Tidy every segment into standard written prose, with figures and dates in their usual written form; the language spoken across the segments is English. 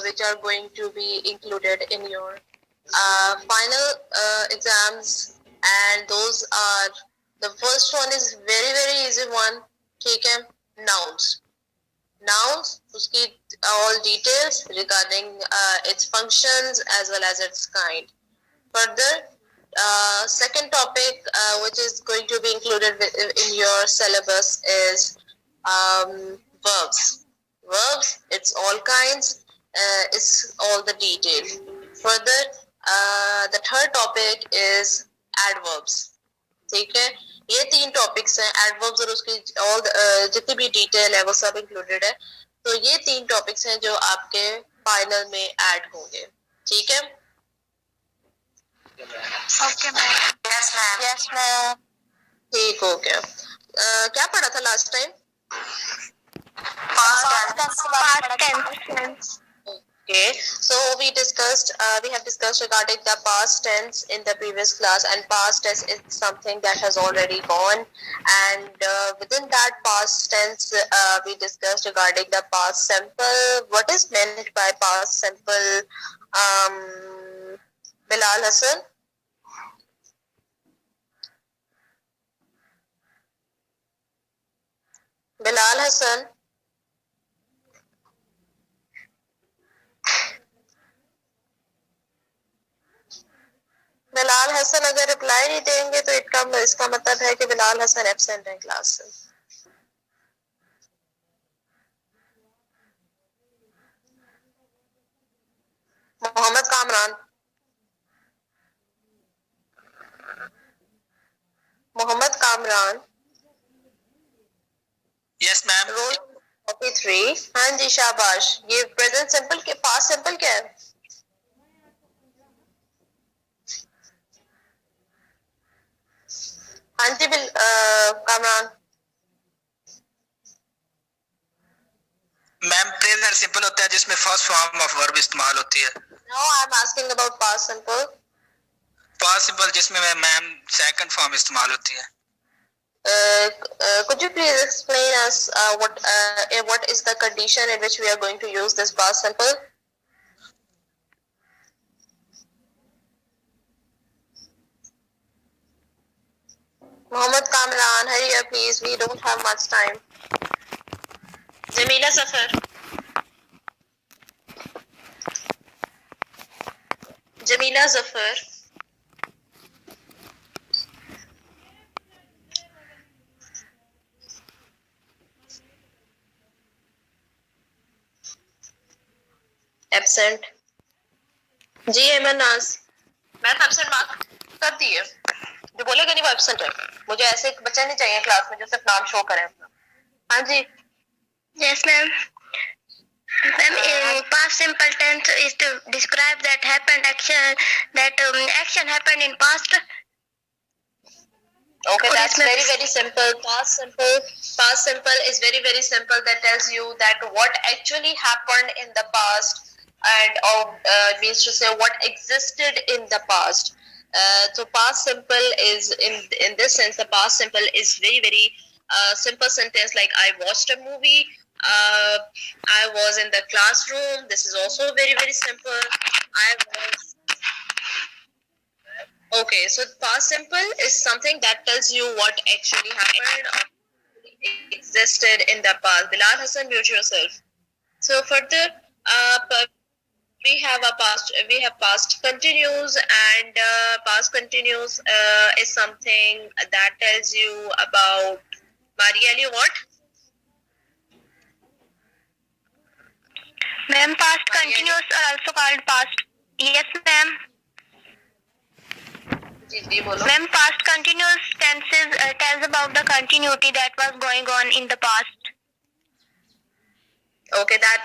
which are going to be included in your final exams, and those are, the first one is very very easy one. ठीक है, nouns. Nouns, uski all details regarding its functions as well as its kind. Further, second topic which is going to be included in your syllabus is verbs. Verbs, it's all kinds, it's all the detail. Further, the third topic is adverbs. ठीक है, ये तीन topics हैं, adverbs और उसकी all जितनी भी detail है वो सब इंक्लूडेड है. तो ये तीन टॉपिक्स हैं जो आपके फाइनल में ऐड होंगे. ठीक है, okay ma'am. Yes ma'am. Yes ma'am. ठीक हो गया. क्या पढ़ा था last time? Past tense. Okay, so we have discussed regarding the past tense in the previous class, and past tense is something that has already gone, and within that past tense, we discussed regarding the past simple. What is meant by past simple? Bilal Hassan? Bilal Hassan? Bilal Hassan अगर reply नहीं देंगे तो इसका मतलब है कि Bilal Hassan absent है class से. Mohammad Kamran. Mohammad Kamran. Yes ma'am. Roll 43. हाँ जी, शाबाश. ये प्रेजेंट सिंपल के पास्ट सिंपल क्या है? हाँ जी कामरान. मैम प्रेजेंट सिंपल होता है जिसमें फर्स्ट फॉर्म ऑफ वर्ब इस्तेमाल होती है. No, I am asking about past simple. Past simple जिसमें मैम सेकंड फॉर्म इस्तेमाल होती है. Could you please explain us what is the condition in which we are going to use this past simple? Mohammed Kamran, hurry up please, we don't have much time. Jamila Zafar. Jamila Zafar. Absent. जी Aiman Naz. Ma'am absent mark कर दिए. जो बोलेगा नहीं वो absent है. मुझे ऐसे एक बच्चा नहीं चाहिए क्लास में जो सिर्फ नाम शो करे अपना. हाँ जी. Yes ma'am. Ma'am, in past simple tense is to describe that happened action, that action happened in past. Okay, that's very very simple. Past simple is very very simple. That tells you that what actually happened in the past, and means to say what existed in the past. So past simple is in this sense. The past simple is very very simple sentence like I watched a movie. I was in the classroom. This is also very very simple. I was. Okay, so past simple is something that tells you what actually happened or existed in the past. Bilal Hassan, mute yourself. So further, we have past continuous, and past continuous is something that tells you about Mariali what? Ma'am, past continuous are also called past. Yes, ma'am. Ma'am, past continuous tenses tells about the continuity that was going on in the past. Okay, that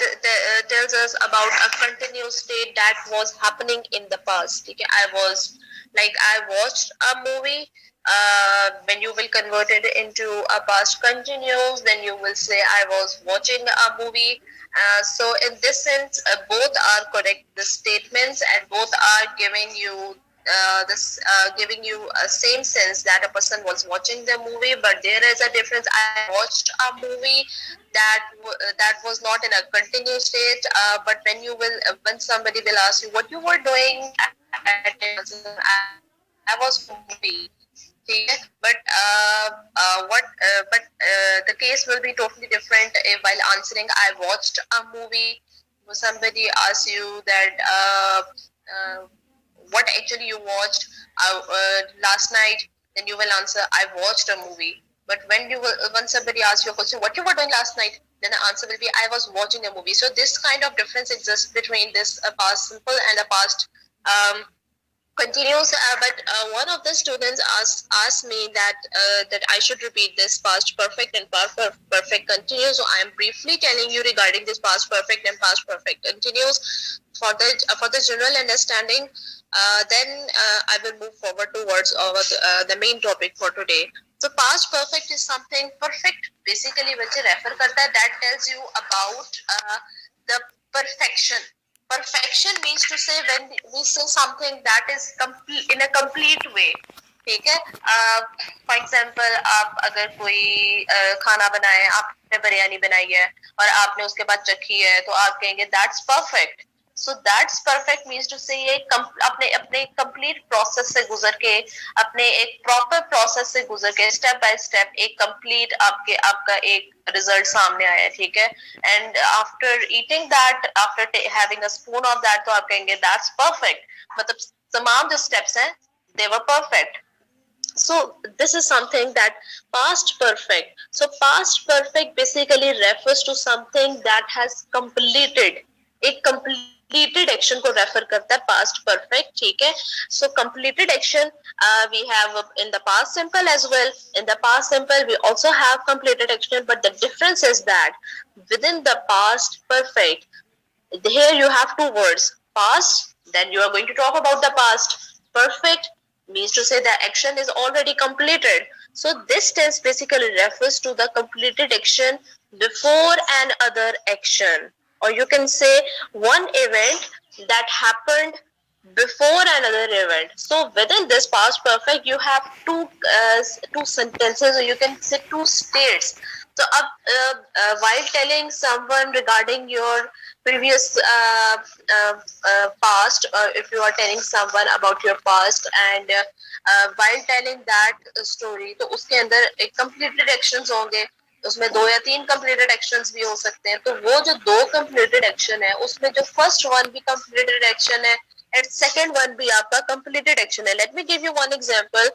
tells us about a continuous state that was happening in the past. Okay, I watched a movie. When you will convert it into a past continuous, then you will say I was watching a movie. So in this sense, both are correct, the statements, and both are giving you this giving you a same sense that a person was watching the movie, but there is a difference. I watched a movie that was not in a continuous state, but when somebody will ask you what you were doing at I was movie. ठीक है, but the case will be totally different if while answering I watched a movie. Somebody asks you that what actually you watched last night, then you will answer I watched a movie. But when somebody asks you a question, what you were doing last night, then the answer will be I was watching a movie. So this kind of difference exists between this past simple and a past continues. But one of the students asked me that I should repeat this past perfect and past perfect continuous. So I am briefly telling you regarding this past perfect and past perfect continuous for the general understanding. Then I will move forward towards the main topic for today. So past perfect is something perfect basically which refer करता है that tells you about the perfection. Perfection means to say when we say something that is complete in a complete way. ठीक है, for example आप अगर कोई खाना बनाए, आपने बिरयानी बनाई है और आपने उसके बाद चखी है तो आप कहेंगे that's perfect. So that's perfect means to say ये अपने अपने कंप्लीट प्रोसेस से गुजर के, अपने एक प्रॉपर प्रोसेस से गुजर के स्टेप बाय स्टेप एक कंप्लीट आपका एक रिजल्ट सामने आया है. ठीक है, and after eating that, after having a spoon of that, तो आप कहेंगे दैट्स परफेक्ट. मतलब तमाम जो स्टेप्स हैं दे वर perfect. So this is something that past perfect. So past perfect basically refers to something that has completed. एक completed action को refer करता है past perfect. ठीक है, so completed action we have in the past simple as well. In the past simple we also have completed action, but the difference is that within the past perfect, here you have two words, past, then you are going to talk about the past. Perfect means to say the action is already completed. So this tense basically refers to the completed action before another action, or you can say one event that happened before another event. So within this past perfect you have two sentences, or you can say two states. So while telling someone regarding your previous past, if you are telling someone about your past, and while telling that story, तो उसके अंदर एक completed actions होंगे, उसमें 2 या 3 completed actions भी हो सकते हैं. तो वो जो 2 completed action है उसमें जो first one भी completed action है and second one भी आपका completed action है. Let me give you one example,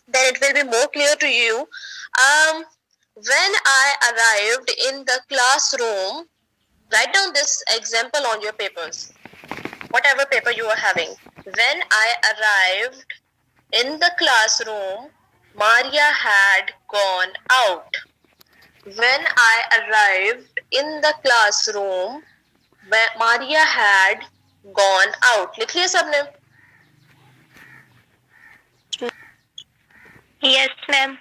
then it will be more clear to you. When I arrived in the classroom, write down this example on your papers, whatever paper you are having. When I arrived in the classroom, Maria had gone out. When I arrived in the classroom, Maria had gone out. लिख लिया सबने? Yes, ma'am.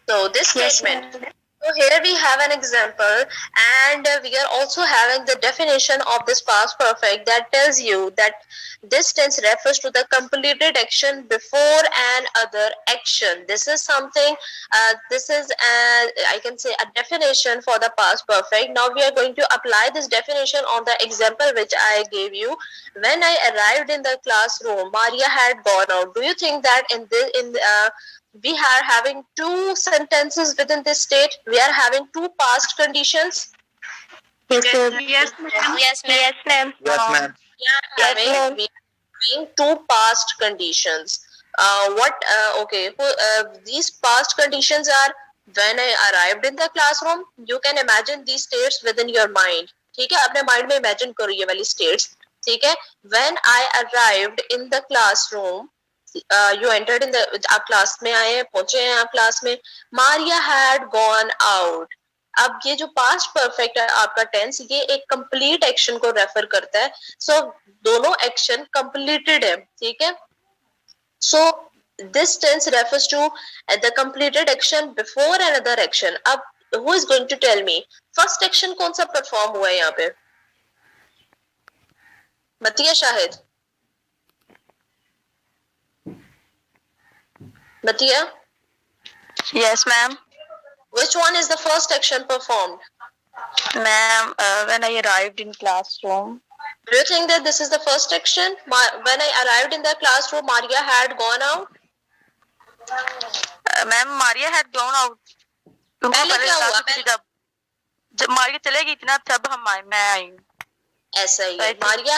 So this statement. So here we have an example, and we are also having the definition of this past perfect that tells you that this tense refers to the completed action before an other action. This is something, I can say a definition for the past perfect. Now we are going to apply this definition on the example which I gave you. When I arrived in the classroom, Maria had gone out. Do you think that we are having two sentences within this state? We are having two past conditions. Yes, ma'am. Yes, ma'am. Yes, ma'am. We are having two past conditions. These past conditions are when I arrived in the classroom. You can imagine these states within your mind. ठीक है, अपने mind में imagine करो ये वाली states. ठीक है, when I arrived in the classroom, you entered in the आप क्लास में आए, पहुंचे हैं आप क्लास में. Maria had gone out. अब ये जो पास्ट परफेक्ट है आपका टेंस, ये एक कंप्लीट एक्शन को रेफर करता है. सो दोनों एक्शन कंप्लीटेड है. ठीक है, so this tense refers to the completed action before another action. अब who is going to tell me first action कौन सा परफॉर्म हुआ है यहाँ पे? Matiya Shahid. Batia, Yes, ma'am. which one is the first action performed? Ma'am, when I arrived in classroom. Do you think that this is the first action? When I arrived in the classroom, Maria had gone out. Ma'am Maria had gone out पहले क्या हुआ? जब मारिया चले गई थी ना तब मैं आई ऐसा ही है. Maria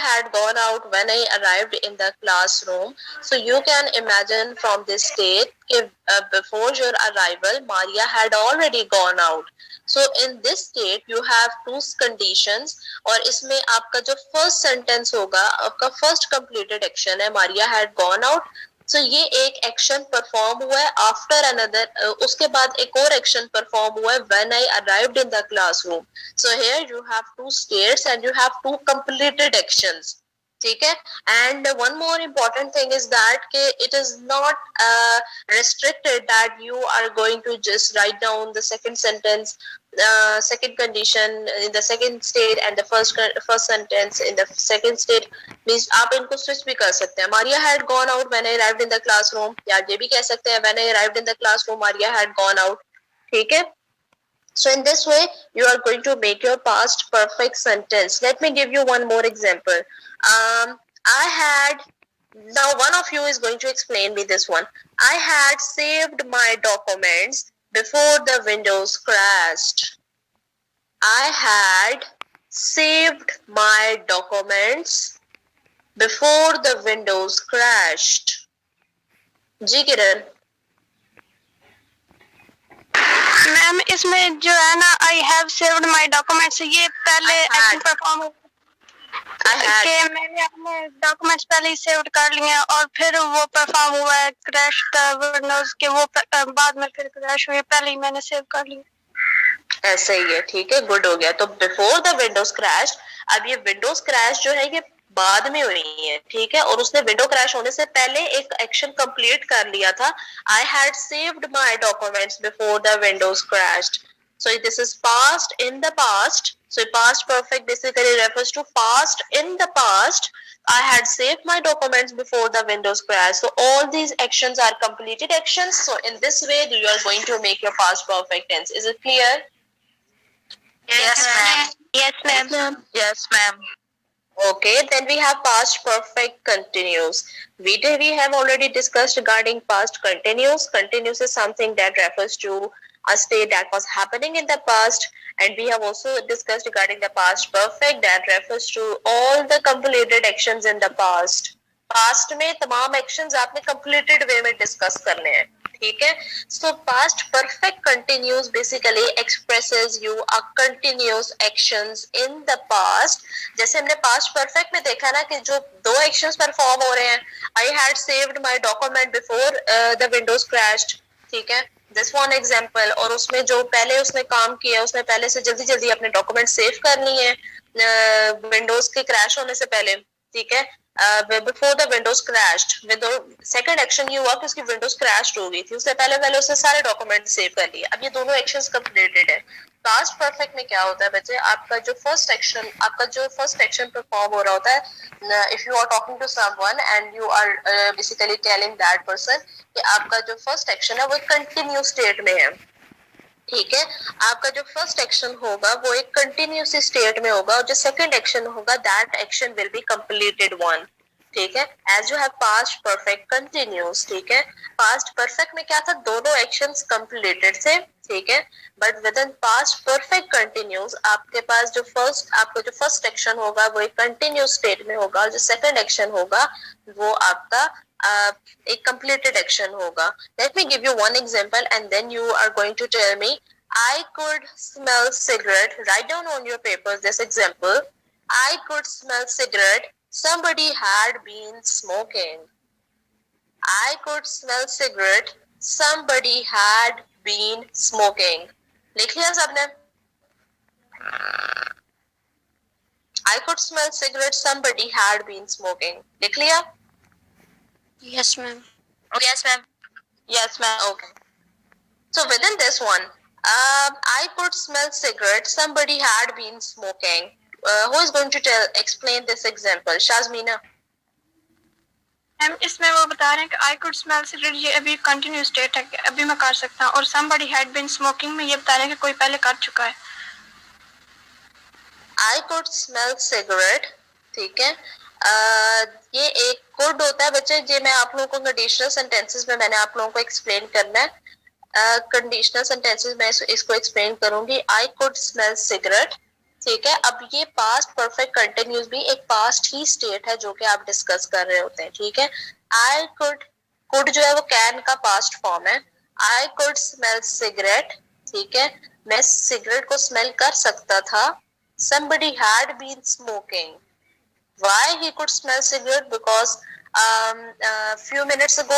had gone out when I arrived in the classroom. So you can imagine from this state if before your arrival, Maria had already gone out. So in this state, you have two conditions. और इसमें आपका जो first sentence होगा, आपका first completed action है, Maria had gone out. So ये एक action perform हुआ है आफ्टर अनदर, उसके बाद एक और एक्शन परफॉर्म हुआ है when I arrived in the classroom. So here you have two states and you have two completed actions. ठीक है. And one more important thing is that कि it is not restricted that you are going to just write down the second sentence, second condition in the second state and the first sentence in the second state. Means आप इनको switch भी कर सकते हैं. Maria had gone out when I arrived in the classroom. या ये भी कह सकते हैं when I arrived in the classroom Maria had gone out. ठीक है. So in this way, you are going to make your past perfect sentence. Let me give you one more example. I had, now one of you is going to explain me this one. I had saved my documents before the Windows crashed. I had saved my documents before the Windows crashed. जी Kiran. Ma'am इसमें जो है ना I have saved my documents ये पहले action perform कि मैंने अपने डॉक्यूमेंट्स पहले ही सेव कर लिए हैं और फिर वो परफॉर्म हुआ है क्रैश द विंडोज के वो बाद में फिर क्रैश हुई पहले ही मैंने सेव कर लिया. ऐसा ही है. ठीक है, गुड हो गया. तो बिफोर द विंडोज क्रैश, अब ये विंडोज क्रैश जो है ये बाद में हुई है. ठीक है. और उसने विंडो क्रैश होने से पहले एक एक्शन कंप्लीट कर लिया था. I had saved my documents before the Windows crashed. So this is past in the past. So past perfect basically refers to past in the past. I had saved my documents before the Windows crash. So all these actions are completed actions. So in this way you are going to make your past perfect tense. Is it clear? Yes, ma'am. Yes, ma'am. Yes, ma'am. Okay, then we have past perfect continuous. We have already discussed regarding past continuous. Continuous is something that refers to a state that was happening in the past, and we have also discussed regarding the past perfect that refers to all the completed actions in the past. Past में तमाम actions आपने completed way में discuss करने हैं. ठीक है. So past perfect continuous basically expresses you a continuous actions in the past. जैसे हमने past perfect में देखा ना कि जो दो actions perform हो रहे हैं. I had saved my document before the Windows crashed. ठीक है. This one example. और उसमें जो पहले उसने काम किया उसने पहले से जल्दी जल्दी अपने डॉक्यूमेंट सेव कर लिए हैं विंडोज के क्रैश होने से पहले. ठीक है. Before the Windows crashed, second action ये हुआ कि उसकी विंडोज क्रैश्ड हो गई थी. उससे पहले उसने सारे डॉक्यूमेंट सेव कर लिए. अब ये दोनों एक्शंस कंप्लीटेड है. पास्ट परफेक्ट में क्या होता है बच्चे, आपका जो फर्स्ट एक्शन परफॉर्म हो रहा होता है, if you are talking to someone and you are basically telling that person कि आपका जो फर्स्ट एक्शन है वो कंटिन्यू स्टेट में है. ठीक है. आपका जो फर्स्ट एक्शन होगा वो एक कंटिन्यूस स्टेट में होगा और जो सेकंड एक्शन होगा that action will be completed one. ठीक है. As you have past perfect continuous. ठीक है. पास्ट परफेक्ट में क्या था, दोनों एक्शंस कंप्लीटेड थे. ठीक है. But with in past perfect continuous आपके पास आपका जो फर्स्ट एक्शन होगा वो एक कंटिन्यूस स्टेट में होगा और जो सेकंड एक्शन होगा वो आपका एक completed action होगा. Let me give you one example and then you are going to tell me. I could smell cigarette. Write down on your papers this example. I could smell cigarette. Somebody had been smoking. I could smell cigarette. Somebody had been smoking. लिख लिया सबने? I could smell cigarette. Somebody had been smoking. लिख लिया? Yes, ma'am. Yes, ma'am. Yes, ma'am. Okay. So within this one, I could smell cigarette. Somebody had been smoking. Who is going to explain this example? Shazmina. Ma'am इसमें वो बता रहे हैं कि आई could smell cigarette, ये अभी continue state है कि अभी मैं कर सकता हूँ, और somebody had been smoking में ये बता रहे हैं कि कोई पहले कर चुका है। I could smell cigarette, ठीक है। ये एक could होता है बच्चे, ये मैं आप लोगों को कंडीशनल सेंटेंसेस में मैंने आप लोगों को एक्सप्लेन करना है। कंडीशनल सेंटेंसेस में इसको एक्सप्लेन करूंगी। I could smell cigarette, ठीक है। अब ये पास्ट परफेक्ट कंटिन्यूस भी एक पास्ट ही स्टेट है जो कि आप डिस्कस कर रहे होते हैं, ठीक है। I could जो है वो कैन का पास्ट फॉर्म है। I could smell cigarette, ठीक है, मैं सिगरेट को स्मेल कर सकता था। Somebody had been smoking. Why he could smell cigarette? Because few minutes ago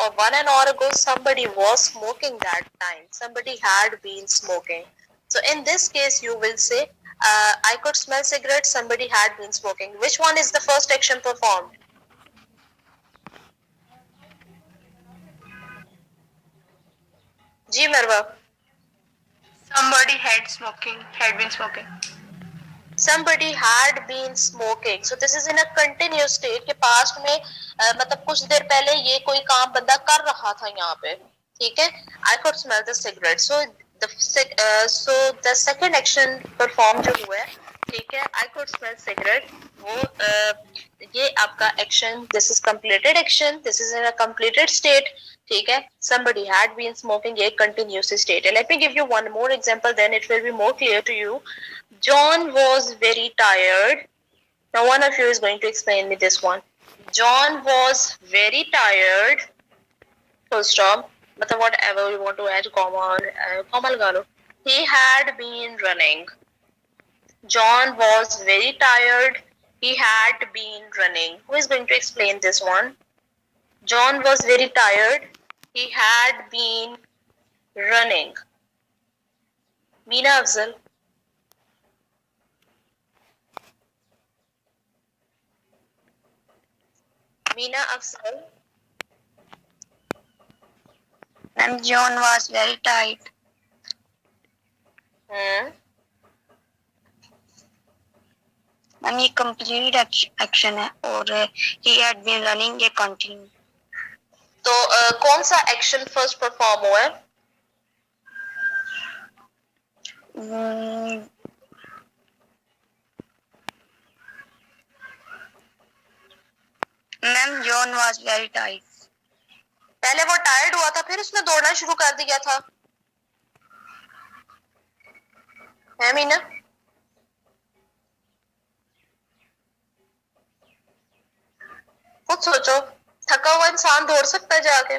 or 1 hour ago somebody was smoking that time. Somebody had been smoking. So in this case you will say I could smell cigarette, somebody had been smoking. Which one is the first action performed? जी मरवा। Somebody had been smoking. Somebody had been smoking. So this is in a continuous state के past में मतलब कुछ देर पहले ये कोई काम बंदा कर रहा था यहाँ पे, ठीक है। I could smell the cigarette. So the second action perform जो हुआ है, ठीक है, I could smell cigarette, वो ये आपका action, this is completed action, this is in a completed state, ठीक है। Somebody had been smoking, ये continuous state है। Let me give you one more example, then it will be more clear to you. John was very tired. Now one of you is going to explain me this one. John was very tired. Full stop. मतलब whatever you want to add, comma लगा लो. He had been running. John was very tired. He had been running. Who is going to explain this one? John was very tired. He had been running. Meena Afzal. Meena Afzal. Ma'am, John was very tired. Ma'am ये complete action है और he had been running ये continue. तो कौन सा action first perform हुआ है? Ma'am John was very tired. पहले वो टायर्ड हुआ था फिर उसने दौड़ना शुरू कर दिया था, है मीना? खुद सोचो, थका हुआ इंसान दौड़ सकता है जाके,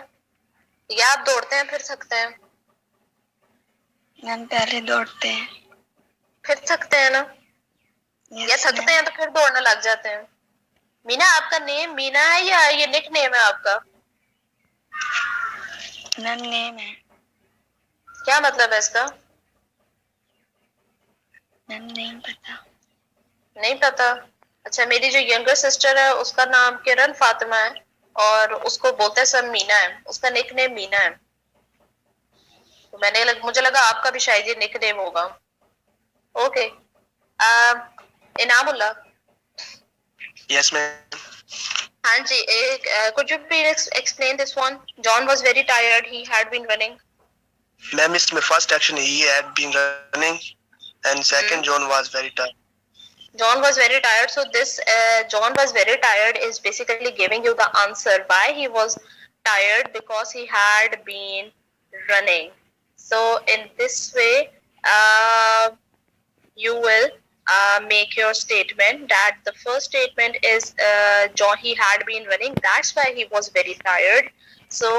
या आप दौड़ते हैं फिर थकते हैं? मैम पहले दौड़ते हैं फिर थकते हैं ना, या थकते हैं तो फिर दौड़ने लग जाते हैं। मीना, आपका नेम मीना है या ये निक नेम है आपका? मैम नेम है। क्या मतलब है इसका? मैम नहीं पता। नहीं पता? अच्छा, मेरी जो यंगर सिस्टर है उसका नाम किरण फातिमा है और उसको बोलते हैं सब मीना है, उसका निक नेम मीना है। तो मुझे लगा आपका भी शायद ये निक नेम होगा। ओके, इनामुल्लाह। Yes, ma'am. हाँ जी, could you please explain this one? John was very tired. He had been running. Ma'am, it's my first action. He had been running, and second, John was very tired. John was very tired. So this John was very tired is basically giving you the answer why he was tired, because he had been running. So in this way, you will make your statement that the first statement is John, he had been running. That's why he was very tired. So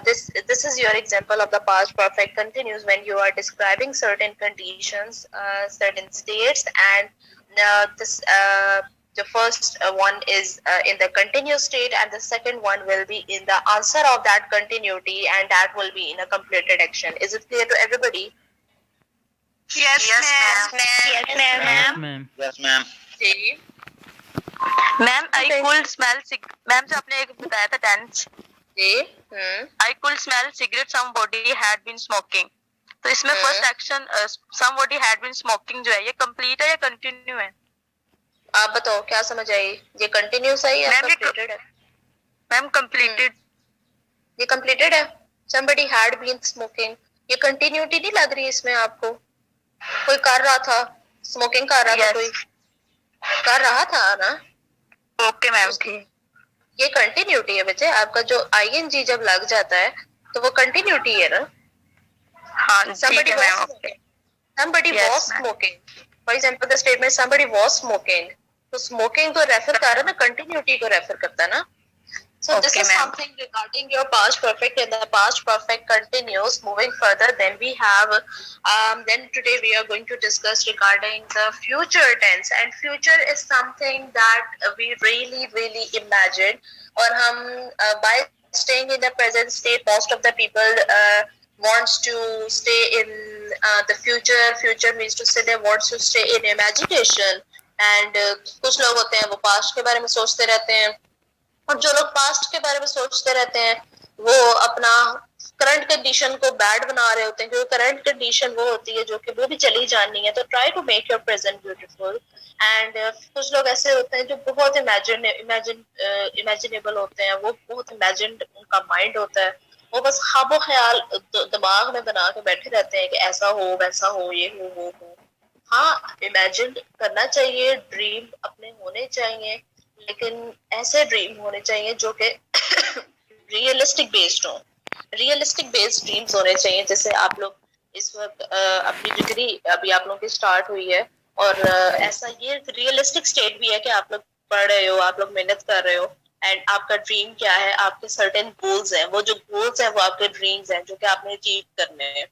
this is your example of the past perfect continuous when you are describing certain conditions, certain states, and the first one is in the continuous state, and the second one will be in the answer of that continuity, and that will be in a completed action. Is it clear to everybody? Yes, ma'am. Yes, ma'am. Yes, ma'am. जी ma'am I could smell ma'am जो आपने एक बताया था tense, जी I could smell cigarette somebody had been smoking, तो इसमें first action somebody had been smoking जो है ये कंप्लीट है या कंटिन्यू है? आप बताओ क्या समझ आई? ये कंटिन्यूस है या कंप्लीटेड है? Ma'am completed. ये कंप्लीटेड है। somebody had been smoking, ये कंटिन्यूटी नहीं लग रही इसमें आपको? कोई कर रहा था, स्मोकिंग कर रहा था, कोई कर रहा था ना? ओके मैम ठीक। ये कंटिन्यूटी है बच्चे। आपका जो आईएनजी जब लग जाता है तो वो कंटिन्यूटी है ना? हाँ somebody was smoking, somebody was smoking, for example the statement somebody was smoking, तो स्मोकिंग को रेफर कर रहा है ना, कंटिन्यूटी को रेफर करता है ना? So this is something regarding your past perfect, and the past perfect continues. Moving further, then we have, then today we are going to discuss regarding the future tense, and future is something that we really imagine, or hum by staying in the present state, most of the people wants to stay in the future. Future means to say they wants to stay in imagination, and कुछ लोग होते हैं वो past के बारे में सोचते रहते हैं, और जो लोग पास्ट के बारे में सोचते रहते हैं वो अपना करंट कंडीशन को बैड बना रहे होते हैं, क्योंकि करंट कंडीशन वो होती है जो कि वो भी चली जानी है। तो try to make your present beautiful. And कुछ लोग ऐसे होते हैं जो बहुत इमेजिनेबल होते हैं, वो बहुत इमेजिन्ड उनका माइंड होता है, वो बस ख्वाबो ख्याल दिमाग में बना के बैठे रहते हैं कि ऐसा हो वैसा हो, ये हो वो हो। हाँ, इमेजिन करना चाहिए, ड्रीम अपने होने चाहिए, लेकिन ऐसे ड्रीम होने चाहिए जो कि रियलिस्टिक बेस्ड हो। रियलिस्टिक बेस्ड ड्रीम्स होने चाहिए। जैसे आप लोग इस वक्त अपनी डिग्री अभी आप लोगों की स्टार्ट हुई है, और ऐसा ये रियलिस्टिक स्टेट भी है कि आप लोग पढ़ रहे हो, आप लोग मेहनत कर रहे हो, एंड आपका ड्रीम क्या है, आपके सर्टेन गोल्स हैं, वो जो गोल्स हैं वो आपके ड्रीम्स हैं जो कि आपने अचीव करने हैं।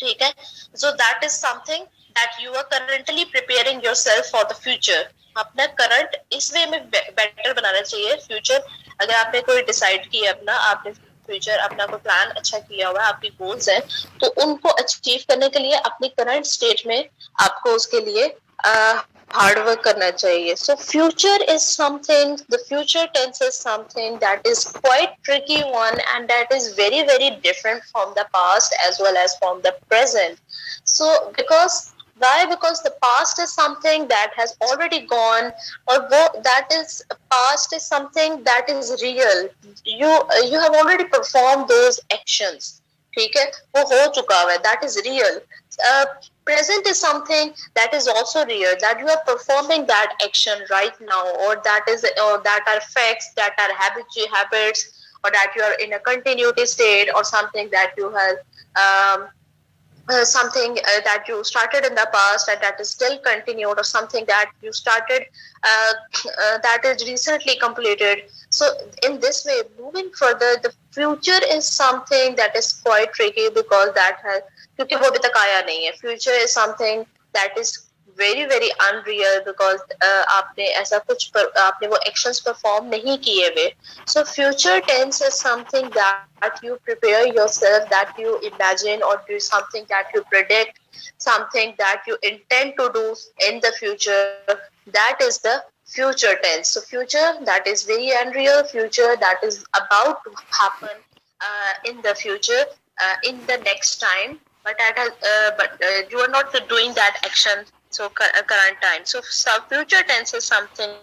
ठीक है, so that is something that you are currently preparing yourself for the future. अपना करंट इस वे में बेटर बनाना चाहिए। फ्यूचर अगर आपने कोई डिसाइड किया, अपना आपने फ्यूचर अपना कोई प्लान अच्छा किया हुआ है, आपकी गोल्स हैं, तो उनको अचीव करने के लिए अपनी करंट स्टेट में आपको उसके लिए हार्ड वर्क करना चाहिए। So future is something, the future tense is something that is quite tricky one, and that is very different from the past as well as from the present. So because why? Because the past is something that has already gone, or that is past is something that is real. You have already performed those actions. ठीक है, वो हो चुका है, that is real. Present is something that is also real, that you are performing that action right now, or that are facts, that are habits, or that you are in a continuity state, or something that you have something that you started in the past and that is still continued, or something that you started that is recently completed. So in this way, moving further, the future is something that is quite tricky, because that has, क्योंकि वो अभी तक आया नहीं है। Future is something that is very unreal, because आपने ऐसा कुछ आपने वो actions perform नहीं किए हुए। So future tense is something that you prepare yourself, that you imagine, or do something that you predict, something that you intend to do in the future. That is the future tense. So future that is very unreal, future that is about to happen in the future, in the next time, but you are not doing that action. So current time. So future tense is something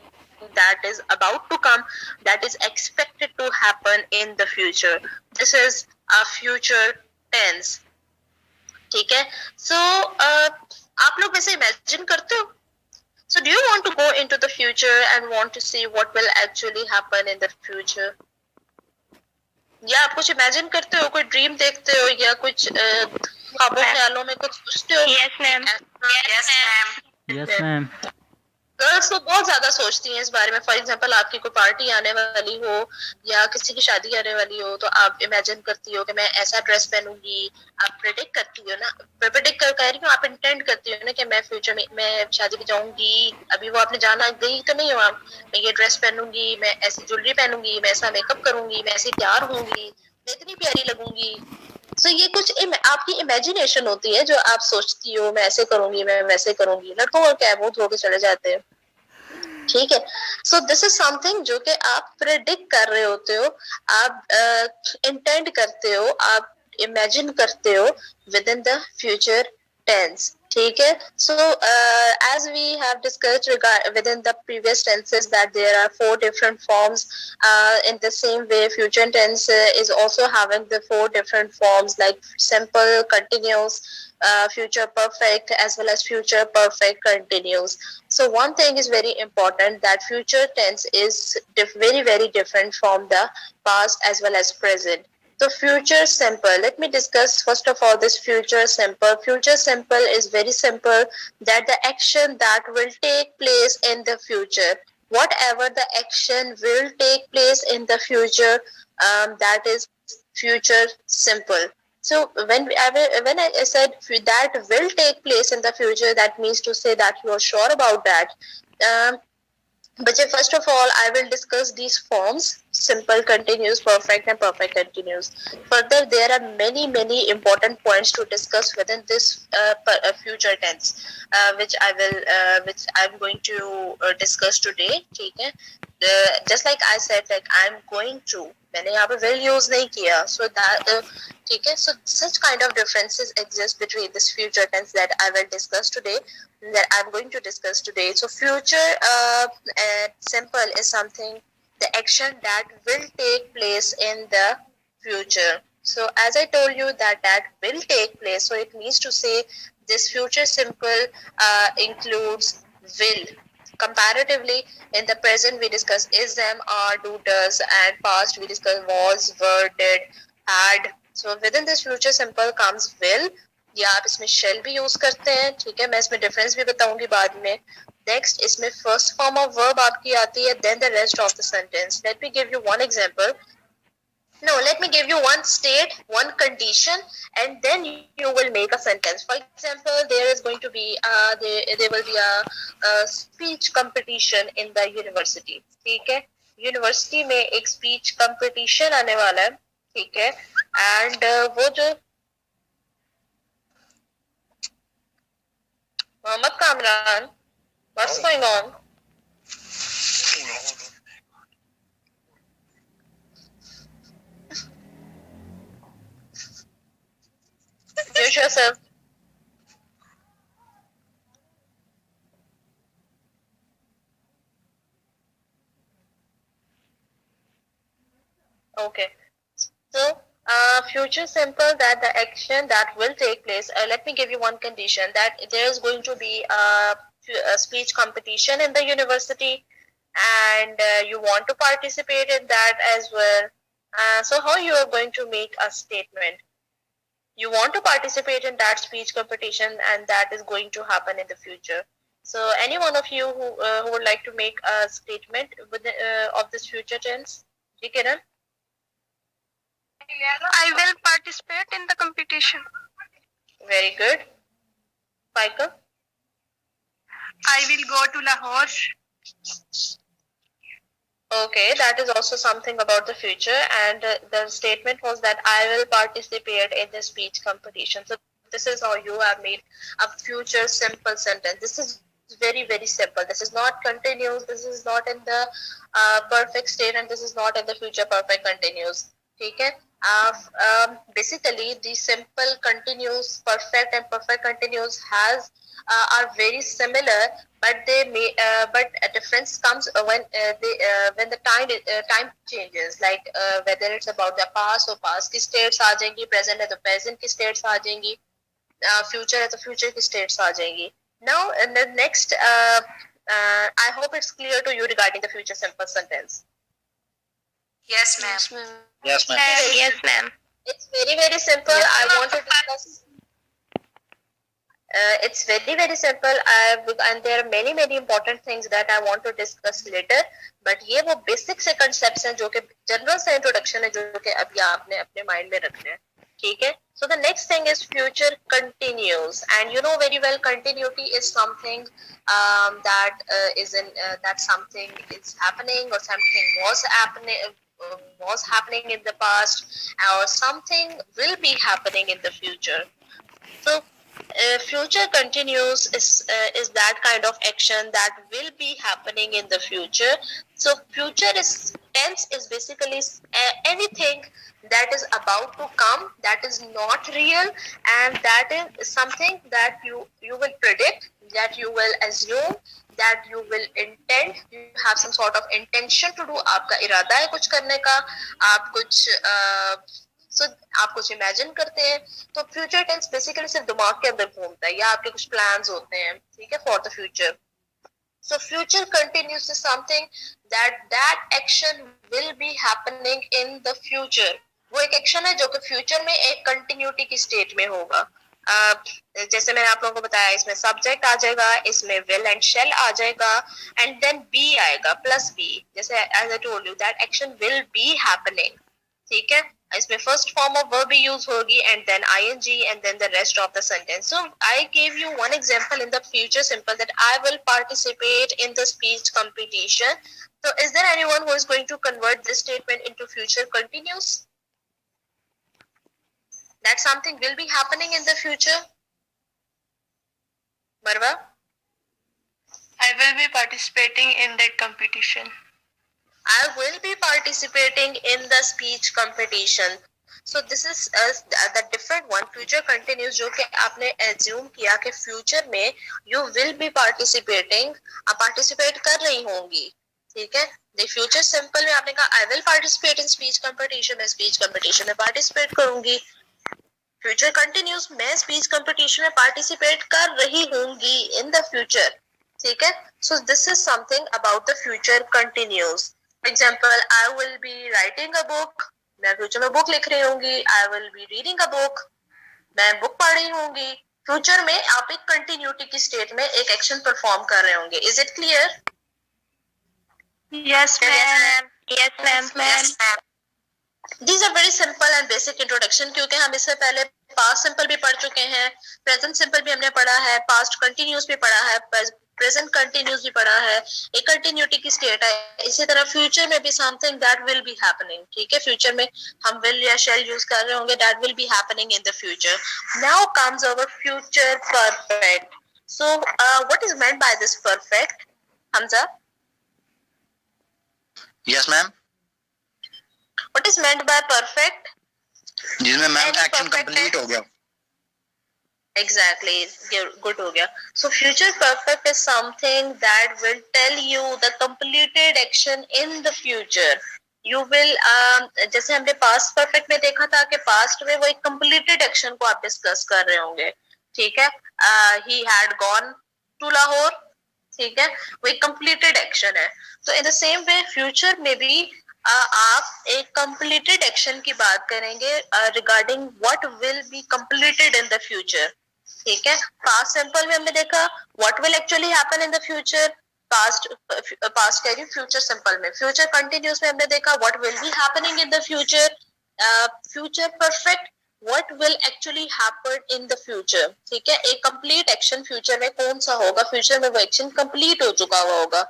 that is about to come, that is expected to happen in the future. This is a future tense. ठीक है, so आप लोग वैसे imagine करते हो? So do you want to go into the future and want to see what will actually happen in the future? या आप कुछ imagine करते हो, कोई dream देखते हो, या कुछ ख्वाबों ख्यालों में कुछ सोचते हो? Yes ma'am. Yes ma'am. Girls तो बहुत ज्यादा सोचती हैं इस बारे में। फॉर एग्जांपल आपकी कोई पार्टी आने वाली हो, या किसी की शादी आने वाली हो, तो आप इमेजिन करती हो कि मैं ऐसा ड्रेस पहनूंगी। आप प्रेडिक्ट करती हो ना, प्रेडिक्ट कर कह रही हूँ, आप इंटेंड करती हो ना कि मैं फ्यूचर में मैं शादी में जाऊंगी। अभी वो आपने जाना गई तो नहीं हो आप, मैं ये ड्रेस पहनूंगी, मैं ऐसी ज्वेलरी पहनूंगी, मैं ऐसा मेकअप करूंगी, मैं ऐसी तैयार होंगी, मैं इतनी प्यारी लगूंगी। तो ये कुछ आपकी इमेजिनेशन होती है जो आप सोचती हो, मैं ऐसे करूंगी, मैं वैसे करूंगी। लड़कों का क्या है, वो धो के चले जाते हैं। ठीक है, सो दिस इज समथिंग जो कि आप प्रेडिक्ट कर रहे होते हो, आप इंटेंड करते हो, आप इमेजिन करते हो within the future tense. ठीक है. So as we have discussed within the previous tenses that there are 4 different forms, in the same way future tense is also having the 4 different forms like simple, continuous, future perfect, as well as future perfect continuous. So one thing is very important, that future tense is very very different from the past as well as present. So future simple. Let me discuss first of all this future simple. Future simple is very simple, that the action that will take place in the future, whatever the action will take place in the future, that is future simple. So when I said that will take place in the future, that means to say that you are sure about that. Um, but first of all, I will discuss these forms: simple, continuous, perfect, and perfect continuous. Further, there are many important points to discuss within this future tense, which I'm going to discuss today. Okay? Just like I said, like I'm going to. मैंने यहाँ पे will use नहीं किया, so that ठीक है. So such kind of differences exist between this future tense that I will discuss today, that I'm going to discuss today. So future simple is something, the action that will take place in the future. So as I told you that will take place, so it means to say this future simple includes will. Comparatively, in the present we discuss is, am, are, do, does, and past we discuss was, were, did, had. So within this future simple comes will, या आप इसमें shall भी use करते हैं. ठीक है, मैं इसमें डिफरेंस भी बताऊंगी बाद में. नेक्स्ट इसमें फर्स्ट फॉर्म ऑफ वर्ब आपकी आती है, then the rest of the sentence. Let me give you one example. No, let me give you one state, one condition, and then you will make a sentence. For example, there is going to be there will be a speech competition in the university. ठीक है, university में एक speech competition आने वाला है. ठीक है, and वो जो Mohammad Kamran, what's going on? Mute yourself. Okay. So, future simple, that the action that will take place. Let me give you one condition, that there is going to be a speech competition in the university, and you want to participate in that as well. So how you are going to make a statement? You want to participate in that speech competition, and that is going to happen in the future. So any one of you who would like to make a statement with of this future tense? Kiran? I will participate in the competition. Very good. Michael? I will go to Lahore. Okay, that is also something about the future, and the statement was that I will participate in the speech competition. So this is how you have made a future simple sentence. This is very simple. This is not continuous. This is not in the perfect state, and this is not in the future perfect continuous. Okay. Basically, the simple continuous, perfect, and perfect continuous are very similar, but they may but a difference comes when the time changes, like whether it's about the past, or past की states आ जाएंगी, present है तो present की states आ जाएंगी, future है तो future की states आ जाएंगी. Now in the next I hope it's clear to you regarding the future simple sentence. Yes, ma'am. Yes, ma'am. Yes, ma'am. It's very simple. I want to discuss. It's very simple, and there are many important things that I want to discuss later. But ये वो basic से concepts हैं जो कि general से introduction है जो कि अभी आपने अपने mind में रखने हैं. ठीक है? So the next thing is future continuous, and you know very well continuity is something that something is happening, or something was happening in the past, or something will be happening in the future. So future continuous is that kind of action that will be happening in the future. So future is tense is basically anything that is about to come, that is not real, and that is something that you will predict, that you will assume, that you will intend, you have some sort of intention to do, आपका इरादा है कुछ करने का, आप कुछ आप कुछ इमेजिन करते हैं. तो फ्यूचर टेंस बेसिकली सिर्फ दिमाग के अंदर घूमता है, या आपके कुछ प्लान्स होते हैं, ठीक है, for the future. So future continuous is something that action will be happening in the future. वो एक एक्शन है जो कि फ्यूचर में एक कंटिन्यूटी की स्टेट में होगा. जैसे मैंने आप लोगों को बताया, इसमें सब्जेक्ट आ जाएगा, इसमें विल एंड शेल आ जाएगा, एंड देन बी आएगा प्लस बी. जैसे as I told you that action will be happening, ठीक है. इसमें first form of verb use होगी and then ING and then the rest of the sentence. So I give you one example in the future simple that I will participate in the speech competition. So is there anyone who is going to convert this statement into future continuous? That something will be happening in the future. Marwa? I will be participating in that competition. I will be participating in the speech competition. So this is the different one, future continuous, जो कि आपने assume किया कि future में you will be participating, आप participate कर रही होंगी, ठीक है. The future simple में आपने कहा I will participate in speech competition, मैं speech competition में participate करूंगी. Future continuous, मैं speech competition में participate कर रही होंगी in the future, ठीक है. So this is something about the future continuous. Example, I will be writing a book, मैं फ्यूचर में बुक लिख रही होंगी. I will be reading a book, मैं बुक पढ़ रही होंगी. फ्यूचर में आप एक कंटिन्यूटी की स्टेट में एक एक्शन परफॉर्म कर रहे होंगे. Is it clear? Yes, ma'am. Yes, ma'am. These are very simple and basic introduction, क्योंकि हम इससे पहले past simple भी पढ़ चुके हैं, present simple भी हमने पढ़ा है, past continuous भी पढ़ा है, present continuous भी पढ़ा है. एक कंटिन्यूटी की स्टेट है. इसी तरह फ्यूचर में भी something that will be happening, ठीक है. फ्यूचर में हम will या shall यूज कर रहे होंगे, that will be happening in the future. Now comes our future perfect. So what is meant by this perfect, Hamza? Yes, ma'am. What is meant by perfect? जिसमें ma'am Any action perfect complete हो tense? गया. Exactly, good हो गया. So future perfect is something that will tell you the completed action in the future. You will जैसे हमने past perfect में देखा था कि past में वो एक completed action को आप discuss कर रहे होंगे, ठीक है. He had gone to Lahore, ठीक है, वो एक completed action है. तो in the same way future में भी आप एक completed action की बात करेंगे regarding what will be completed in the future, ठीक है. past simple में हमने देखा what will actually happen in the future, past कह रही हूँ future simple में. future continuous में हमने देखा what will be happening in the future. future perfect, what will actually happen in the future, ठीक है. एक complete action future में कौन सा होगा, future में वो action complete हो चुका हुआ होगा.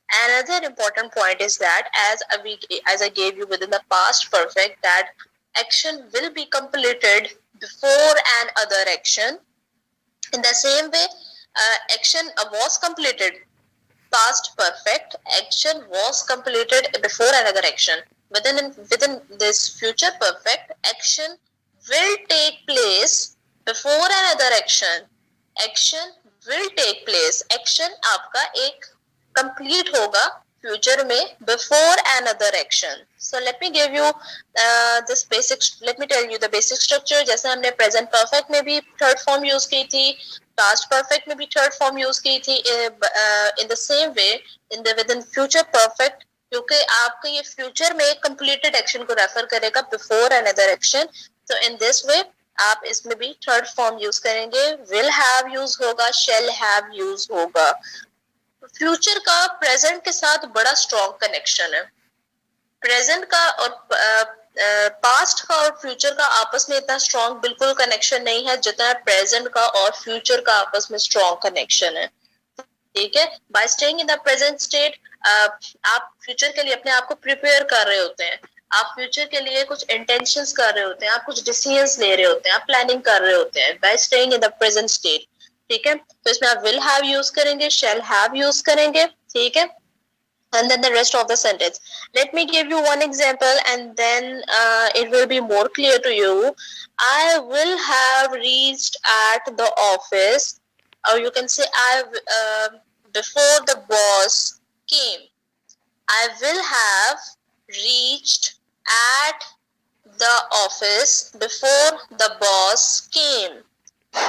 Another important point is that as I gave you within the past perfect, that action will be completed before another action. In the same way, action was completed. Past perfect, action was completed before another action. Within this future perfect, action will take place before another action. Action will take place. Action आपका एक complete होगा future में before another action. So let me give you let me tell you the basic structure. जैसे हमने present perfect में भी third form use की थी, past perfect में भी third form use की थी. In the same way within future perfect, क्योंकि आपका ये future में completed action को refer करेगा before another action. So in this way आप इसमें भी third form use करेंगे, will have use होगा, shall have use होगा. फ्यूचर का प्रेजेंट के साथ बड़ा स्ट्रॉन्ग कनेक्शन है. प्रेजेंट का और पास्ट का और फ्यूचर का आपस में इतना स्ट्रॉन्ग बिल्कुल कनेक्शन नहीं है जितना प्रेजेंट का और फ्यूचर का आपस में स्ट्रॉन्ग कनेक्शन है, ठीक है. Bye staying in the present state, आप फ्यूचर के लिए अपने आप को प्रिपेयर कर रहे होते हैं, आप फ्यूचर के लिए कुछ इंटेंशंस कर रहे होते हैं, आप कुछ डिसीजंस ले रहे होते हैं, आप प्लानिंग कर रहे होते हैं bye staying in the present state, ठीक है. तो इसमें आप विल हैव यूज करेंगे, शैल हैव यूज करेंगे, ठीक है. and then the rest of the sentence. Let me give you one example, and then it will be more clear to you. I will have reached at the office, or you can say before the boss came. I will have reached at the office before the boss came.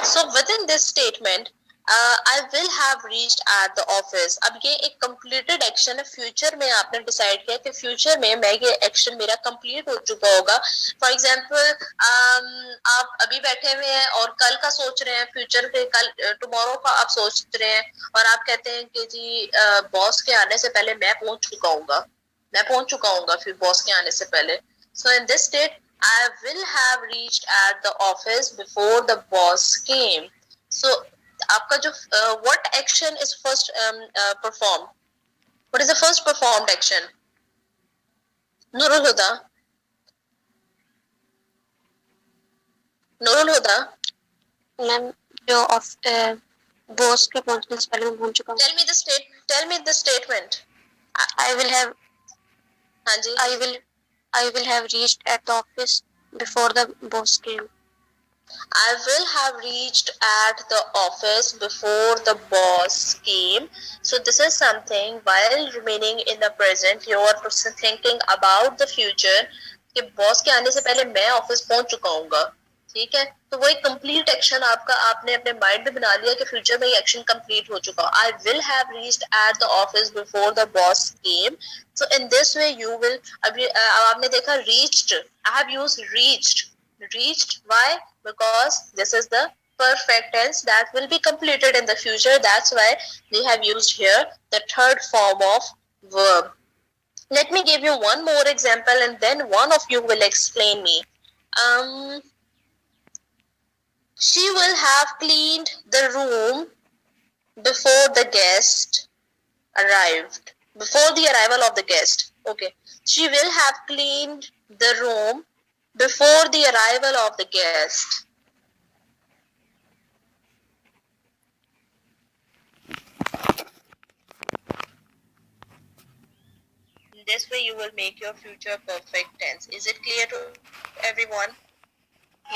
So within this statement, I will have reached at the office. अब ये एक completed action है. Future में आपने decide किया कि future में मैं ये एक्शन मेरा कंप्लीट हो चुका होगा. फॉर एग्जाम्पल आप अभी बैठे हुए हैं और कल का सोच रहे हैं, फ्यूचर के कल टुमारो का आप सोच रहे हैं, और आप कहते हैं कि जी बॉस के आने से पहले मैं पहुंच चुका हूँ फिर बॉस के आने से पहले. So in this state, I will have reached at the office before the boss came. So, आपका जो what action is first performed? What is the first performed action? Nurul Huda. Ma'am जो boss के पहुंचने से पहले मैं पहुंच चुका हूँ. Tell me the statement. I will have. हाँ जी. I will have reached at the office before the boss came. I will have reached at the office before the boss came. So this is something while remaining in the present, you are thinking about the future कि boss के आने से पहले मैं office पहुंच चुका हूँगा. ठीक है, तो वो एक कंप्लीट एक्शन आपने अपने माइंड में बना लिया कि फ्यूचर में ये एक्शन कंप्लीट हो चुका. I will have reached at the office before the boss came. So in this way you will. अभी आपने देखा reached, I have used reached. Why? Because this is the perfect tense that will be completed in the future. That's why we have used here the third form of verb. Let me give you one more example, and then one of you will explain me. She will have cleaned the room before the guest arrived. Before the arrival of the guest. Okay. She will have cleaned the room before the arrival of the guest. In this way you will make your future perfect tense. Is it clear to everyone?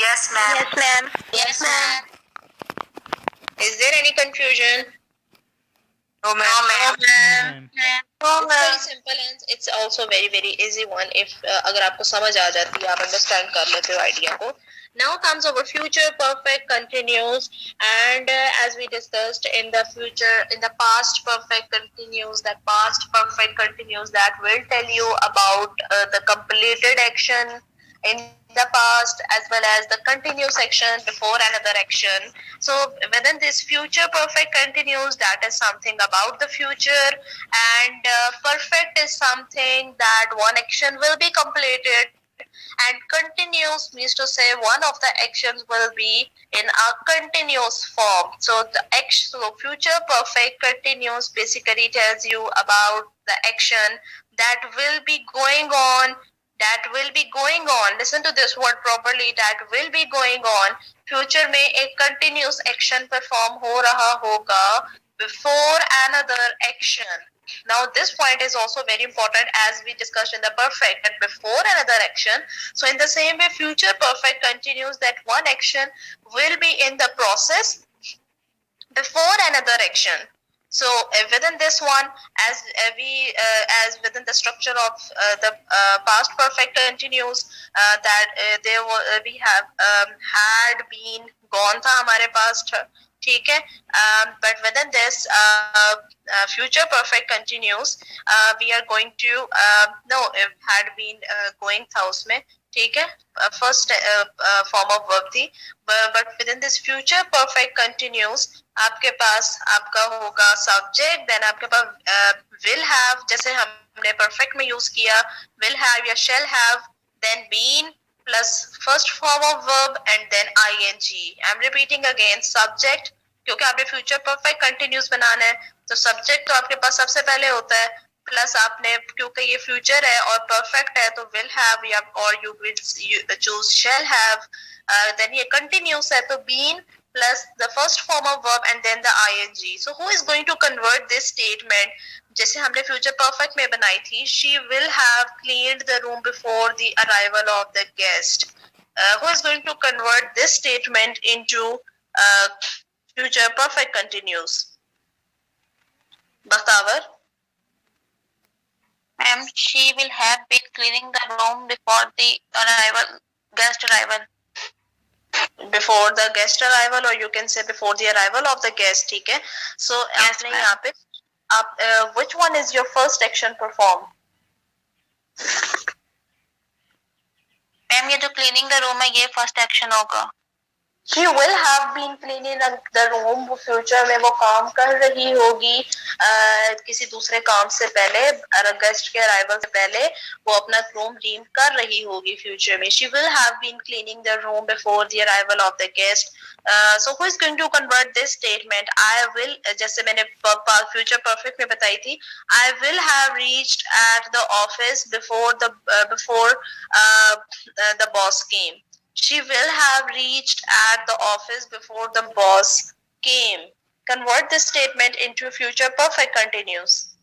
Yes, ma'am. Yes, ma'am. Yes, ma'am. Is there any confusion? No, ma'am. Ma'am. It's very simple and it's also very very easy one. If अगर आपको समझ आ जाती है, आप understand कर लेते हो idea को. Now comes our future perfect continuous, and as we discussed in the future, in the past perfect continuous, that past perfect continuous that will tell you about the completed action in the past as well as the continuous action before another action. So within this future perfect continuous, that is something about the future, and perfect is something that one action will be completed, and continuous means to say one of the actions will be in a continuous form. So future perfect continuous basically tells you about the action that will be going on. Listen to this word properly. That will be going on. Future में एक continuous action perform हो रहा होगा before another action. Now this point is also very important as we discussed in the perfect, that before another action. So in the same way, future perfect continues that one action will be in the process before another action. So within this one, as within the structure of the past perfect continues, that we have had been gone था हमारे पास. ठीक है, but within this future perfect continues, we are going to had been going था उसमें. ठीक है, first form of verb थी, but within this future perfect continues आपके पास आपका होगा subject, then आपके पास will have, जैसे हमने perfect में use किया, will have या shall have, then been plus first form of verb and then ing. I'm repeating again, subject, क्योंकि आपने future perfect continuous बनाना है, तो subject तो आपके पास सबसे पहले होता है, प्लस आपने क्योंकि ये फ्यूचर है और परफेक्ट है तो विल हैव या और you will choose shall have, then ये कंटिन्यूस है तो been plus the first form of verb and then the ing. So who is going to convert this statement? जैसे हमने future perfect में बनाई थी, she will have cleaned the room before the arrival of the guest. Who is going to convert this statement into future perfect continuous? Bakhtavar? Ma'am, she will have been cleaning the room before the guest arrival. Before the guest arrival, or you can say before the arrival of the guest. ठीक है? So Yes, आपने ma'am. यहाँ पे which one is your first action performed? Ma'am ये जो cleaning the room है ये first action होगा. She will have been cleaning the room. वो फ्यूचर में वो काम कर रही होगी किसी दूसरे काम से पहले, गेस्ट के अराइवल से पहले वो अपना रूम क्लीन कर रही होगी फ्यूचर में. She will have been cleaning the room before the arrival of the guest. So who is going to convert this statement? I will, जैसे मैंने future perfect में बताई थी, I will have reached at the office before the boss came. She will have reached at the office before the boss came. Convert this statement into future perfect continuous.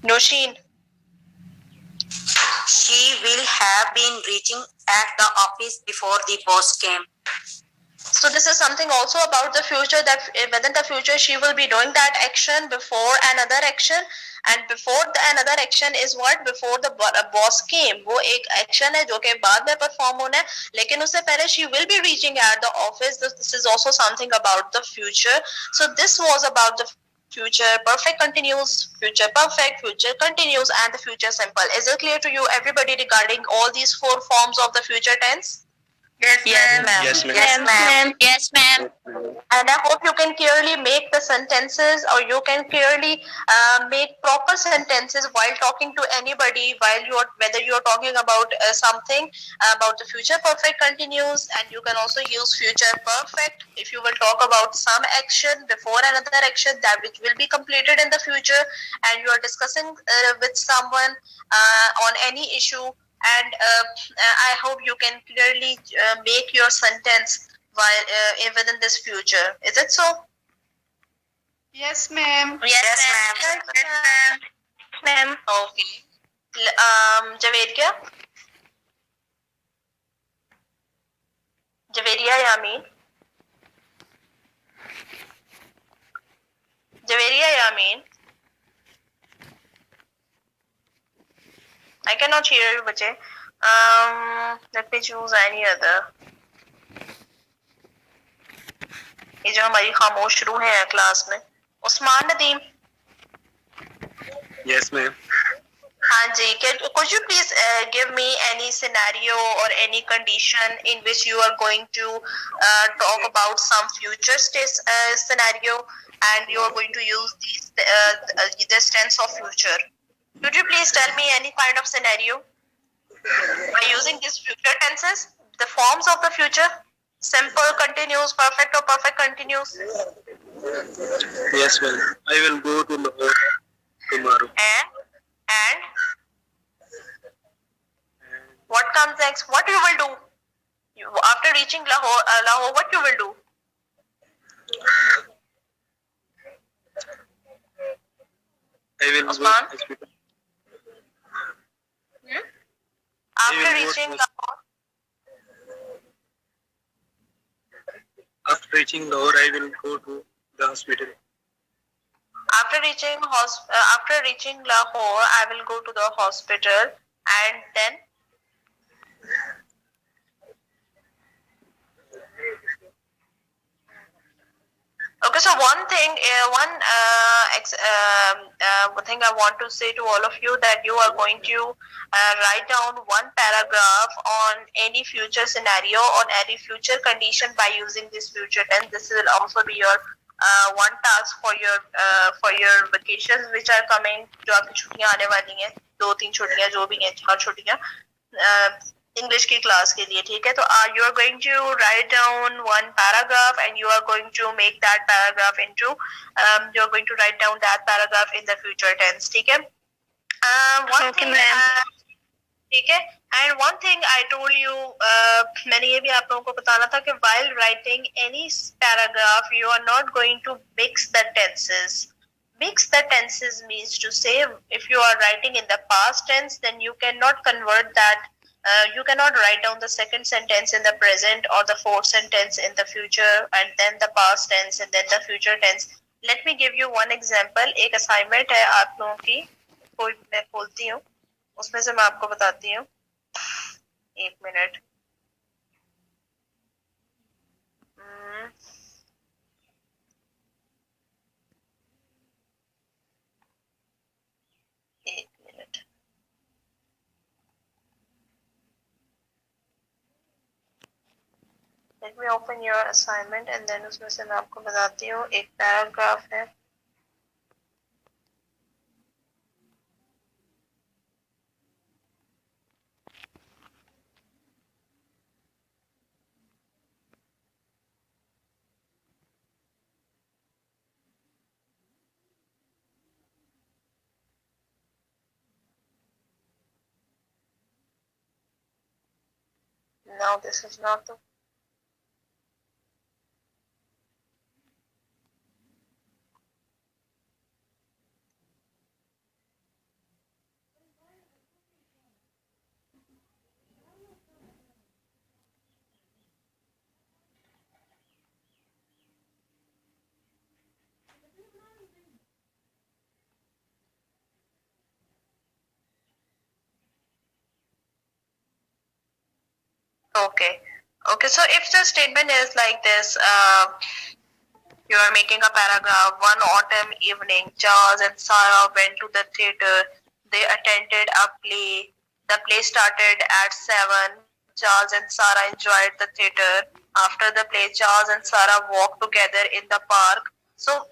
Noshin. She will have been reaching at the office before the boss came. So this is something also about the future, that within the future she will be doing that action before another action, and before the another action is what? Before the boss came. वो एक action है जो कि बाद में perform होना है, लेकिन उससे पहले she will be reaching at the office. This is also something about the future. So this was about the future perfect continuous, future perfect, future continuous, and the future simple. Is it clear to you everybody regarding all these four forms of the future tense? Yes, ma'am. Yes, ma'am. Yes, ma'am. Yes, ma'am. And I hope you can clearly make the sentences, or you can clearly make proper sentences while talking to anybody, whether you are talking about something about the future perfect continuous, and you can also use future perfect if you will talk about some action before another action that which will be completed in the future, and you are discussing with someone on any issue, and I hope you can clearly make your sentence while within this future. Is it so? Yes, ma'am. Yes, ma'am. Ma'am. Okay. Javeria? Javeria Yamin? Javeria Yamin? I cannot hear you, bache. Let me choose any other. ये जो हमारी खामोश रूह है class में. Usman Nadeem. Yes, ma'am. हाँ जी. Could you please give me any scenario or any condition in which you are going to talk about some future scenario, and you are going to use this tense of future. Could you please tell me any kind of scenario by using these future tenses, the forms of the future? Simple, continuous, perfect, or perfect continuous? Yes, ma'am. I will go to Lahore tomorrow. And what comes next? What you will do? After reaching Lahore, what you will do? I will Osman? go to hospital. After will go reaching to- Lahore, After reaching Lahore, I will go to the hospital. after reaching Lahore, I will go to the hospital, and then okay. So one thing I want to say to all of you, that you are going to write down one paragraph on any future scenario, on any future condition by using this future tense. This will also be your one task for your vacations which are coming. जो आपकी छुट्टियां आने वाली हैं, 2-3 छुट्टियां जो भी हैं, 4 छुट्टियां इंग्लिश की क्लास के लिए. ठीक है? तो you are going to write down one paragraph, and you are going to make that paragraph into you are going to write down that paragraph in the future tense. ठीक है? One Okay, thing, ma'am. ठीक है? And one thing I told you, मैंने ये भी आप लोगों को बताना था कि while writing any paragraph, you are not going to mix the tenses. Mix the tenses means to say if you are writing in the past tense, then you cannot convert that. You cannot write down the second sentence in the present or the fourth sentence in the future and then the past tense and then the future tense. Let me give you one example. एक assignment है आप लोगों की, कोई मैं खोलती हूँ, उसमें से मैं आपको बताती हूँ. एक मिनट. एक minute. Let me open your assignment and then उसमें से मैं आपको बताती हूँ. एक पैराग्राफ है. No, this is not the. Okay. Okay. So if the statement is like this, you are making a paragraph. One autumn evening, Charles and Sarah went to the theater. They attended a play. The play started at 7. Charles and Sarah enjoyed the theater. After the play, Charles and Sarah walked together in the park. So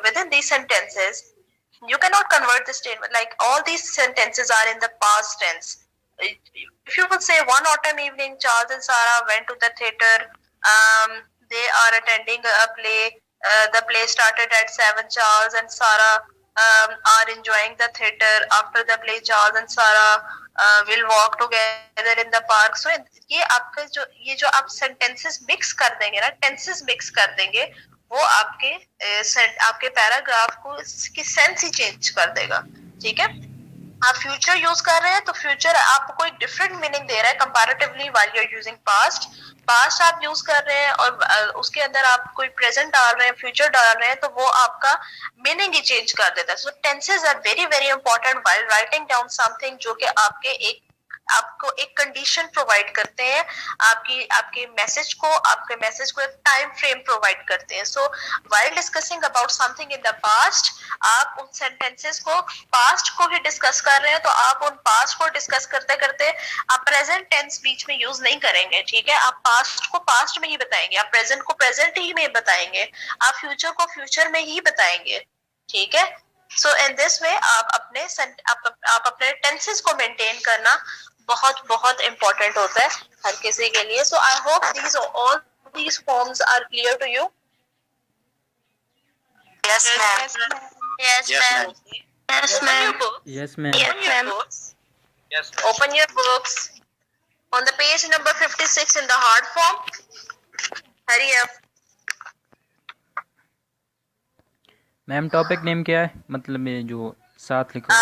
within these sentences, you cannot convert the statement. Like all these sentences are in the past tense. If you would say one autumn evening, Charles and Sarah went to the theater. They are attending a play. The play started at 7. Charles and Sarah are enjoying the theater. After the play, Charles and Sarah will walk together in the park. So ये आपके जो आप sentences mix कर देंगे ना, tenses mix कर देंगे, वो आपके पैराग्राफ को इसकी सेंस ही चेंज कर देगा. ठीक है. आप फ्यूचर यूज कर रहे हैं तो फ्यूचर आपको एक डिफरेंट मीनिंग दे रहा है comparatively while you are using past. Past आप यूज कर रहे हैं और उसके अंदर आप कोई प्रेजेंट डाल रहे हैं, फ्यूचर डाल रहे हैं, तो वो आपका मीनिंग ही चेंज कर देता है. So tenses are very very important while writing down something, जो कि आपको एक कंडीशन प्रोवाइड करते हैं, आपके मैसेज को एक टाइम फ्रेम प्रोवाइड करते हैं. सो while discussing about something in the past, आप उन सेंटेंसेस को पास्ट को ही डिस्कस कर रहे हैं, तो आप उन पास्ट को डिस्कस करते करते आप प्रेजेंट टेंस बीच में यूज नहीं करेंगे. ठीक है. आप पास्ट को पास्ट में ही बताएंगे, आप प्रेजेंट को प्रेजेंट ही में बताएंगे, आप फ्यूचर को फ्यूचर में ही बताएंगे. ठीक है. सो इन दिस वे आप अपने टेंसेस को मेंटेन करना बहुत बहुत इम्पोर्टेंट होता है हर किसी के लिए. So I hope all these forms are clear to you. Yes, ma'am. Yes, ma'am. Yes, ma'am. Yes, ma'am. Yes, ma'am. Yes, ma'am. Open your books on the page number 56 in the hard form. Hurry up. Ma'am topic name क्या है, मतलब ये जो साथ लिखो.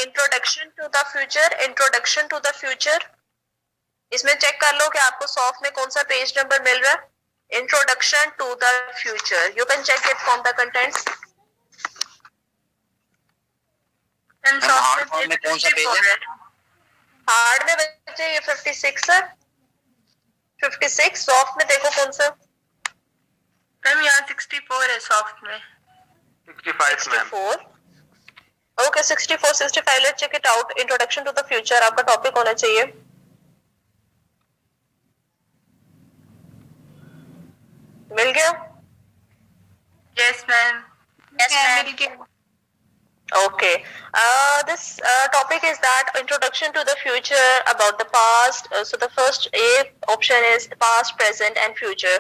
Introduction to the future. Introduction to the future. इसमें check कर लो कि आपको सॉफ्ट में कौन सा पेज नंबर मिल रहा है. Introduction to the future. You can check it from the contents. Hard form में कौन सा पेज है? हार्ड में बच्चे ये 56 है. 56. सॉफ्ट में देखो कौन सा. मैम यहाँ 64 है सॉफ्ट में. 65 ma'am. 64. Okay, 64, 65. Let's check it out. Introduction to the future आपका टॉपिक होना चाहिए. मिल गया? Yes, ma'am. Yes, ma'am. Okay. This topic is that introduction to the future about the past. So the first option is past, present, and future.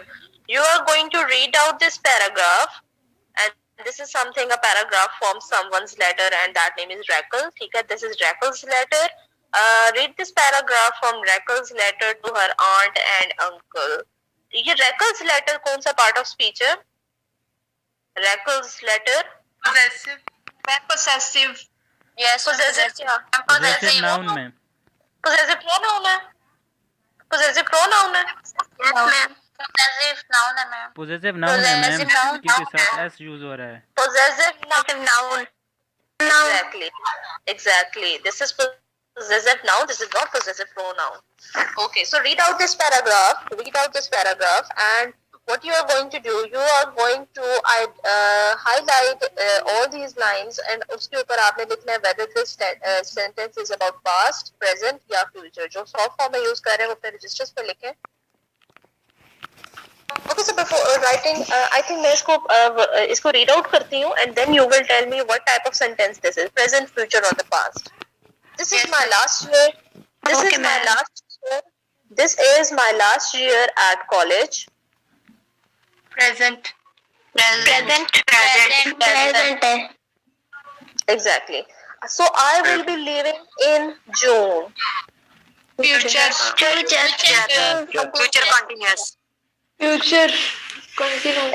You are going to read out this paragraph, and this is something a paragraph from someone's letter, and that name is Raquel. ठीक है? This is Raquel's letter. Read this paragraph from Raquel's letter to her aunt and uncle. ये Raquel's letter कौन सा part of speech है? Raquel's letter. Possessive. Possessive. Yes. Possessive क्या? Possessive noun ma'am. Possessive pronoun है. Possessive pronoun है. Yes, ma'am. Possessive noun है, ma'am. Possessive noun है ma'am, Possessive noun. क्योंकि साथ एस यूज हो रहा है. Possessive noun. Exactly. This is possessive noun. This is not possessive pronoun. Okay. So read out this paragraph. And what you are going to do, you are going to highlight all these lines, and उसके ऊपर आपने लिखना है whether this sentence is about past, present या future. जो short form में use कर रहे हैं वो अपने registers पे लिखें. Okay, so before writing, I think मैं इसको read out करती हूँ, and then you will tell me what type of sentence this is: present, future, or the past. This is my last year. This is my last year at college. Present. Exactly. So I will be leaving in June. Future continuous.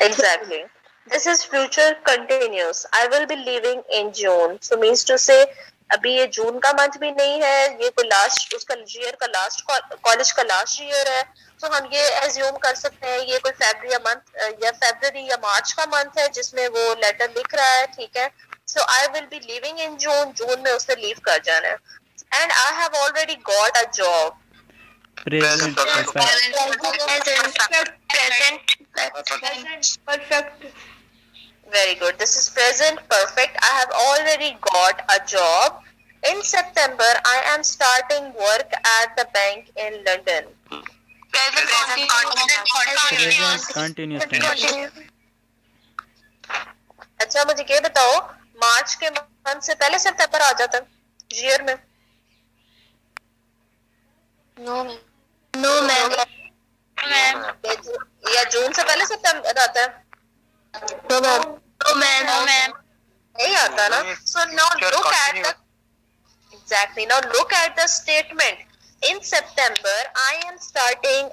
Exactly. This is future continuous. I will be leaving in June. So means to say, अभी ये जून का month भी नहीं है, ये कोई last उसका year का लास्ट कॉलेज का लास्ट ईयर है. तो हम ये एज्यूम कर सकते हैं ये कोई फरवरी या मार्च का मंथ है जिसमें वो लेटर लिख रहा है. ठीक है. So I will be living in June में उसने लीव कर जाना है. And I have already got a job. Present Perfect. Very good. This is present perfect. I have already got a job. In September, I am starting work at the bank in London. Present continuous tense. अच्छा मुझे ये बताओ, मार्च के month से पहले सितंबर आ जाता है year में? No, ma'am. या जून से पहले सितंबर आता है? No, ma'am. नहीं आता ना. So now look at the exactly. Now look at the statement. In September, I am starting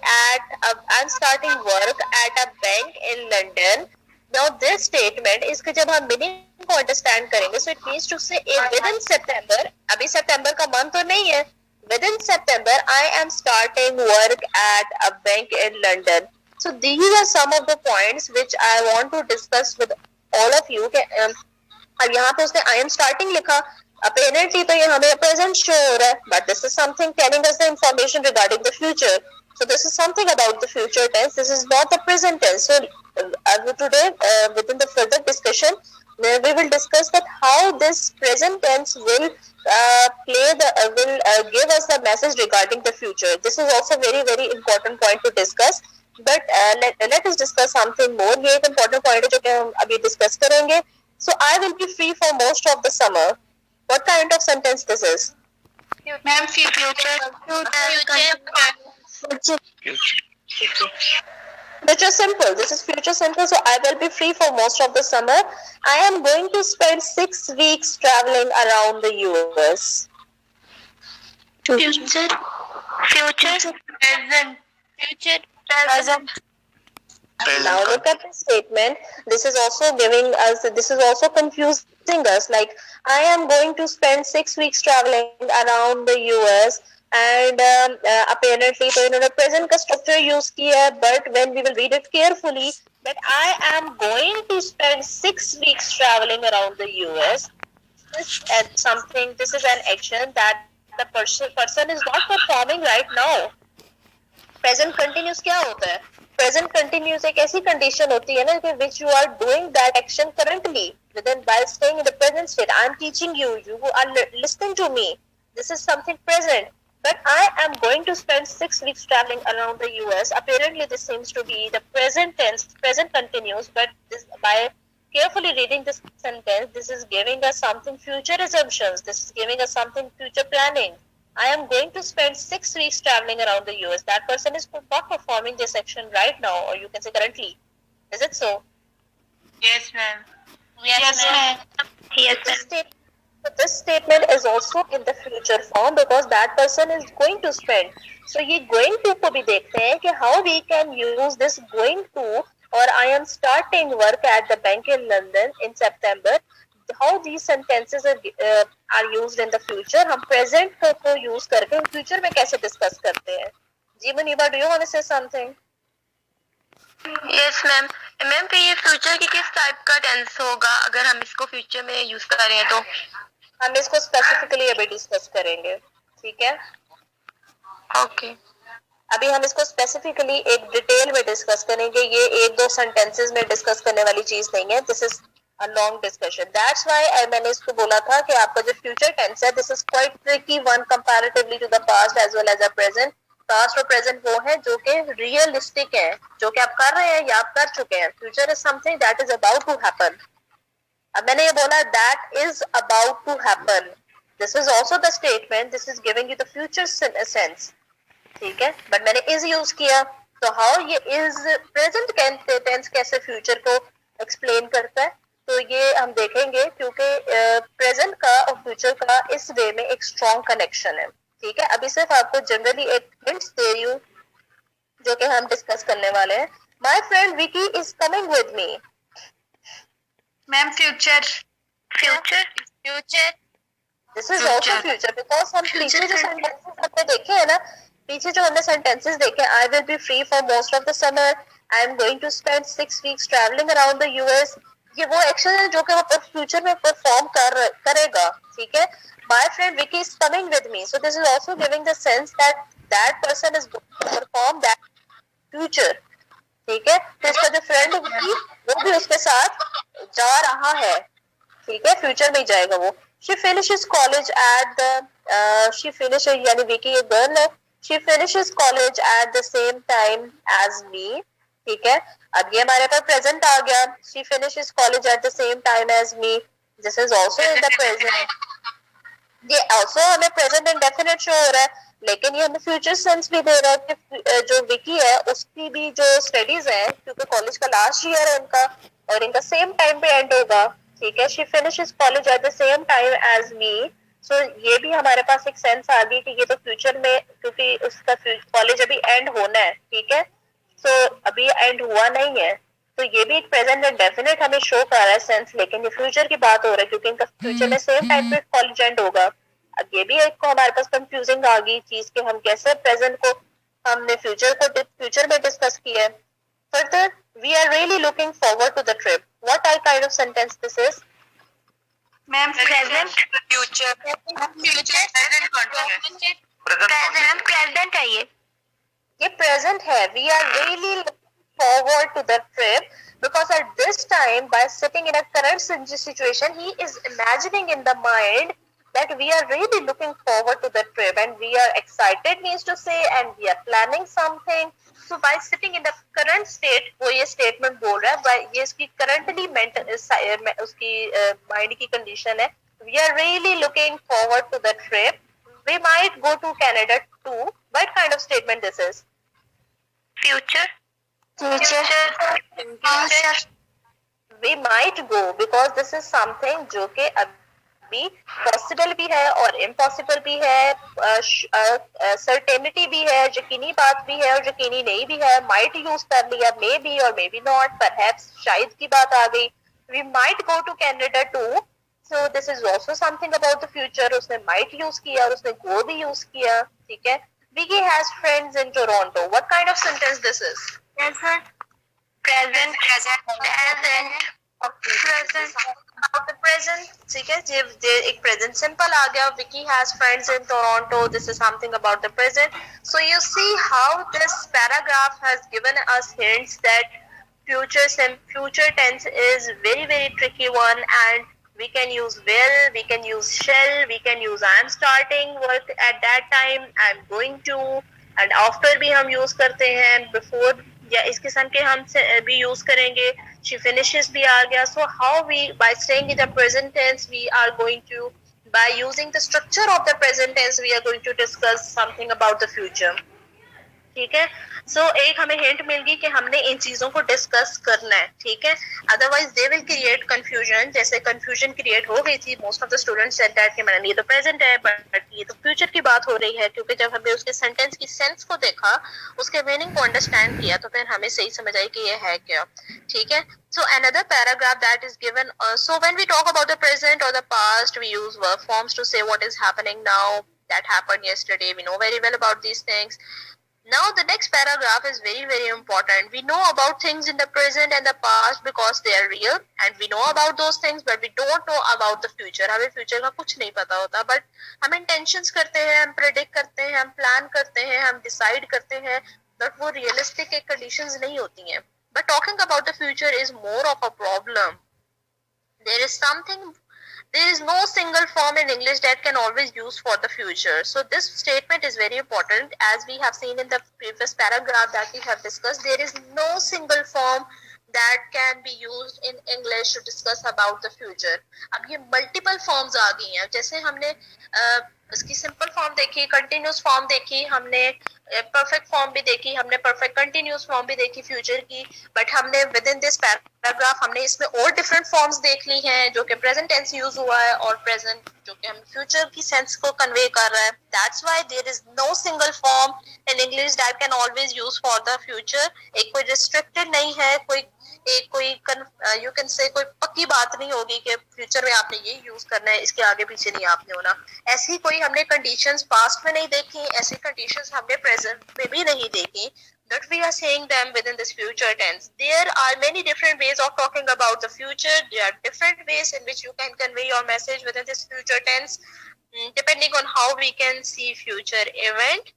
work at a bank in London. Now this statement, इसके जब हम meaning को understand करेंगे, so it means to say within September. अभी सितंबर का month तो नहीं है. Within September, I am starting work at a bank in London. So these are some of the points which I want to discuss with all of you. अब यहाँ पे उसने I am starting लिखा, apparently तो ये हमें present show हो रहा है, but this is something telling us the information regarding the future. So this is something about the future tense. This is not the present tense. So today, within the further discussion, we will discuss that how this present tense will give us the message regarding the future. This is also very very important point to discuss. But let us discuss something more. ये एक important point है जो कि हम अभी discuss करेंगे. So I will be free for most of the summer. What kind of sentence this is? Ma'am, future. Future simple. This is future simple. So I will be free for most of the summer. I am going to spend 6 weeks traveling around the US. Future. Present. Now look at the statement. This is also confusing us. Like, I am going to spend 6 weeks traveling around the US, and apparently तो इन्होंने present का structure use किया है, but when we will read it carefully, that I am going to spend 6 weeks traveling around the US. This is an action that the person is not performing right now. Present continuous क्या होता है? Present continuous एक ऐसी condition होती है ना कि which you are doing that action currently while staying in the present state. I am teaching you. You are listening to me. This is something present. But I am going to spend 6 weeks traveling around the US. Apparently, this seems to be the present tense, present continuous. But by carefully reading this sentence, this is giving us something future assumptions. This is giving us something future planning. I am going to spend 6 weeks traveling around the US. That person is not performing this action right now, or you can say currently. Is it so? Yes, ma'am. Yes, ma'am. So this statement is also in the future form because that person is going to spend. So ये going to को भी देखते हैं कि how we can use this going to or I am starting work at the bank in London in September. How these sentences are used in the future. हम present को use करके future में कैसे discuss करते हैं. जी Muniba, do you want to say something? Yes ma'am. Ma'am फिर ये फ्यूचर की किस टाइप का टेंस होगा अगर हम इसको फ्यूचर में यूज कर रहे हैं तो? हम इसको स्पेसिफिकली अभी डिस्कस करेंगे, ठीक है? ओके। अभी हम इसको स्पेसिफिकली एक डिटेल में डिस्कस करेंगे, ये एक दो सेंटेंसेस में डिस्कस करने वाली चीज नहीं है। This is a long discussion. That's why मैंने इसको बोला था कि आपका जो फ्यूचर टेंस है this is quite tricky one comparatively to the past as well as the present. Past और प्रेजेंट वो है जो कि रियलिस्टिक है, जो कि आप कर रहे हैं या आप कर चुके हैं। Future is something that is about to happen. अब मैंने ये बोला that is about to happen, this is also the statement, this is giving you the future sense, ठीक है? बट मैंने इज यूज किया, तो हाउ ये इज प्रेजेंट टेंस कैसे फ्यूचर को एक्सप्लेन करता है, तो ये हम देखेंगे क्योंकि प्रेजेंट का और फ्यूचर का इस वे में एक स्ट्रॉन्ग कनेक्शन है, ठीक है? अभी सिर्फ आपको जनरली एक हिंट्स दे रही हूँ जो कि हम डिस्कस करने वाले हैं। My friend Vicky is coming with me. Ma'am future this is also future because हम पीछे जो सेंटेंसेस हमने देखे हैं ना, पीछे जो हमने सेंटेंसेस देखे, I will be free for most of the summer, I am going to spend 6 weeks travelling around the US, ये वो एक्शन है जो कि वो फ्यूचर में परफॉर्म करेगा, ठीक है? My friend Vicky is coming with me, so this is also giving the sense that that person is going to perform that future, ठीक है? तो इसका जो फ्रेंड विकी वो भी उसके साथ जा रहा है, ठीक है? फ्यूचर में जाएगा वो। She finishes college at the she finishes यानी विकी एक गर्ल है, she finishes college at the same time as me, ठीक है? अब ये हमारे पास प्रेजेंट आ गया, she finishes college at the same time as me, this is also in the present, ये also हमें प्रेजेंट इंडेफिनिट शो हो रहा है, लेकिन ये हमें फ्यूचर सेंस भी दे रहा है कि जो विकी है उसकी भी जो स्टडीज है, क्योंकि कॉलेज का लास्ट ईयर है उनका और इनका सेम टाइम पे एंड होगा, ठीक है? She finishes college at the same time as me, so ये भी हमारे पास एक सेंस आ गई कि ये तो फ्यूचर में, क्योंकि उसका कॉलेज अभी एंड होना है, ठीक है? सो अभी एंड हुआ नहीं है, तो ये भी एक प्रेजेंट इंडेफिनिट हमें शो कर रहा है सेंस, लेकिन ये फ्यूचर की बात हो रही है क्योंकि इनका फ्यूचर में सेम टाइम पे कॉलेज एंड होगा। अब ये भी एक हमारे पास कंफ्यूजिंग आ गई चीज कि हम कैसे प्रेजेंट को हमने फ्यूचर में डिस्कस किया है। Further, we are really looking forward to the trip. What kind of sentence this is? Ma'am present future present है ये प्रेजेंट है। We are really looking forward to the trip because at this time, by sitting in a current situation, he is imagining in the mind that we are really looking forward to the trip and we are excited means to say and we are planning something. So by sitting in the current state, वो ये statement बोल रहा है, by ये इसकी currently उसकी mind की condition है, we are really looking forward to the trip. We might go to Canada too. What kind of statement this is? Future We might go because this is something जो कि अभी possible भी है और impossible भी है, certainty भी है, यकीनी बात भी है और यकीनी नहीं भी है। might use कर लिया, maybe और maybe not, perhaps शायद की बात आ गई। We might go to Canada too, so this is also something about the future। उसने might use किया और उसने go भी use किया, ठीक है? Vicky has friends in Toronto. What kind of sentence this is? present About the present, ठीक है? जे एक present simple आ गया. Vicky has friends in Toronto. This is something about the present. So you see how this paragraph has given us hints that future tense is very very tricky one, and we can use will, we can use shall, we can use I am starting work at that time, I am going to, and after भी हम use करते हैं, before या इस किस्म के हम भी use करेंगे। she finishes भी आ गया। so how we, by staying in the present tense, we are going to, by using the structure of the present tense, we are going to discuss something about the future। ठीक है। सो एक हमें hint मिल गई कि हमने इन चीजों को discuss करना है, ठीक है। Otherwise they will create confusion, जैसे कंफ्यूजन क्रिएट हो गई थी। Most of the students said that कि मैंने ये तो प्रेजेंट है बट ये तो फ्यूचर की बात हो रही है, क्योंकि जब हमने उसके सेंटेंस की सेंस को देखा, उसके मीनिंग को अंडरस्टैंड किया, तो फिर हमें सही समझ आई कि ये है क्या, ठीक है। So another paragraph that is given, so when we talk about the present or the past, we use verb forms to say what is happening now, that happened yesterday. We know very well about these things. Now the next paragraph is very very important. We know about things in the present and the past because they are real, and we know about those things, but we don't know about the future. हमें future का कुछ नहीं पता होता, but हम intentions करते हैं, हम predict करते हैं, हम plan करते हैं, हम decide करते हैं, but वो realistic एक conditions नहीं होती हैं. But talking about the future is more of a problem. There is no single form in English that can always use for the future. So this statement is very important. As we have seen in the previous paragraph that we have discussed, there is no single form that can be used in English to discuss about the future. अब ये multiple forms आ गई हैं, जैसे हमने इसकी simple form देखी, continuous form देखी, हमने perfect form भी देखी, हमने perfect continuous form भी देखी future की, but हमने within this paragraph हमने इसमें और different forms देख ली हैं, जो कि present tense use हुआ है और present जो कि हम future की sense को convey कर रहा है. That's why there is no single form in English that can always use for the future. एक कोई restricted नहीं है, कोई you can say कोई पक्की बात नहीं होगी कि फ्यूचर में आपने ये यूज करना है, इसके आगे पीछे नहीं आपने होना. ऐसी कोई हमने कंडीशंस पास्ट में नहीं देखी, ऐसी कंडीशंस हमने प्रेजेंट में भी नहीं देखी, but we are saying them within this future tense. There are many different ways of talking about the future. There are different ways in which you can convey your message within this future tense, depending on how we can see future event.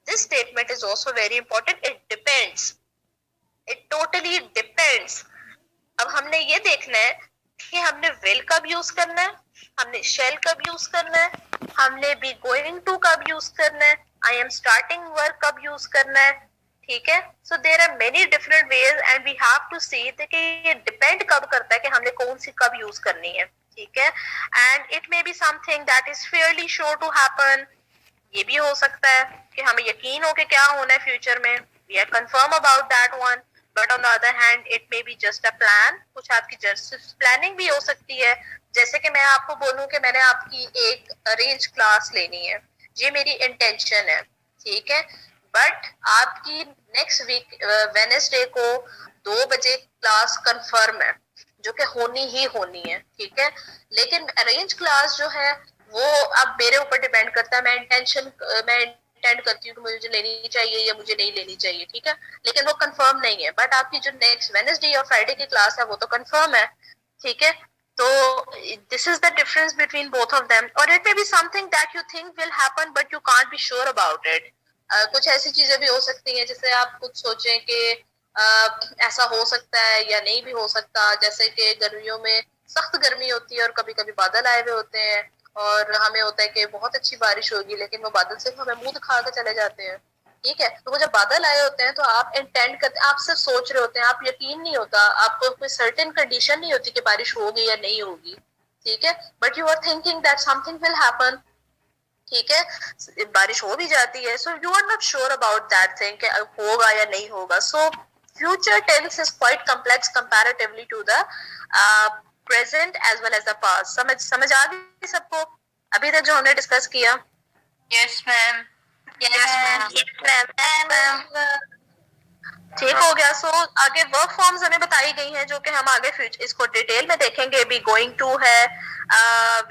This statement is also very important. It depends. It totally depends. अब हमने ये देखना है कि हमने will कब use करना है, हमने shall कब यूज करना है, हमने be going to कब यूज करना है, I am starting work कब यूज करना है, ठीक है. So there are many different ways and we have to see कि ये depend कब करता है कि हमने कौन सी कब यूज करनी है, ठीक है. And it may be something that is fairly sure to happen. ये भी हो सकता है कि हमें यकीन हो कि क्या होना है फ्यूचर में, we are confirm about that one. But on the other hand, it may be just a plan. कुछ आपकी just planning भी हो सकती है, जैसे कि मैं आपको बोलूं कि मैंने आपकी एक अरेंज क्लास लेनी है, ये मेरी इंटेंशन है, ठीक है. बट आपकी नेक्स्ट वीक वेडनेसडे को 2 बजे क्लास कंफर्म है, जो कि होनी ही होनी है, ठीक है. लेकिन अरेंज क्लास जो है वो अब मेरे ऊपर डिपेंड करता है, मैं इंटेंड करती हूँ कि मुझे लेनी चाहिए या मुझे नहीं लेनी चाहिए, ठीक है. लेकिन वो कंफर्म नहीं है. बट आपकी जो नेक्स्ट वेडनेसडे और फ्राइडे की क्लास है वो तो कंफर्म है, ठीक है. तो this is the difference between both of them. और it may be something that you think will happen but you can't be sure about it. कुछ ऐसी चीजें भी हो सकती हैं जैसे आप कुछ सोचें कि ऐसा हो सकता है या नहीं भी हो सकता, जैसे कि गर्मियों में सख्त गर्मी होती है और कभी कभी बादल आए हुए होते हैं और हमें होता है कि बहुत अच्छी बारिश होगी, लेकिन वो बादल सिर्फ हमें मुंह दिखा के चले जाते हैं, ठीक है. तो वो जब बादल आए होते हैं तो आप इंटेंड करते, आप सिर्फ सोच रहे होते हैं, आप यकीन नहीं होता, आपको कोई सर्टेन कंडीशन नहीं होती कि बारिश होगी या नहीं होगी, ठीक है. But you are thinking that something will happen, ठीक है. बारिश हो भी जाती है, so you are not sure about that thing कि होगा या नहीं होगा. So future tense is quite complex comparatively to the present as well as the past. समझ आ गई सबको अभी तक जो हमने डिस्कस किया? Yes, ma'am. ठीक हो गया. सो आगे वर्क फॉर्म्स हमें बताई गई हैं जो कि हम आगे इसको डिटेल में देखेंगे. बी गोइंग टू है,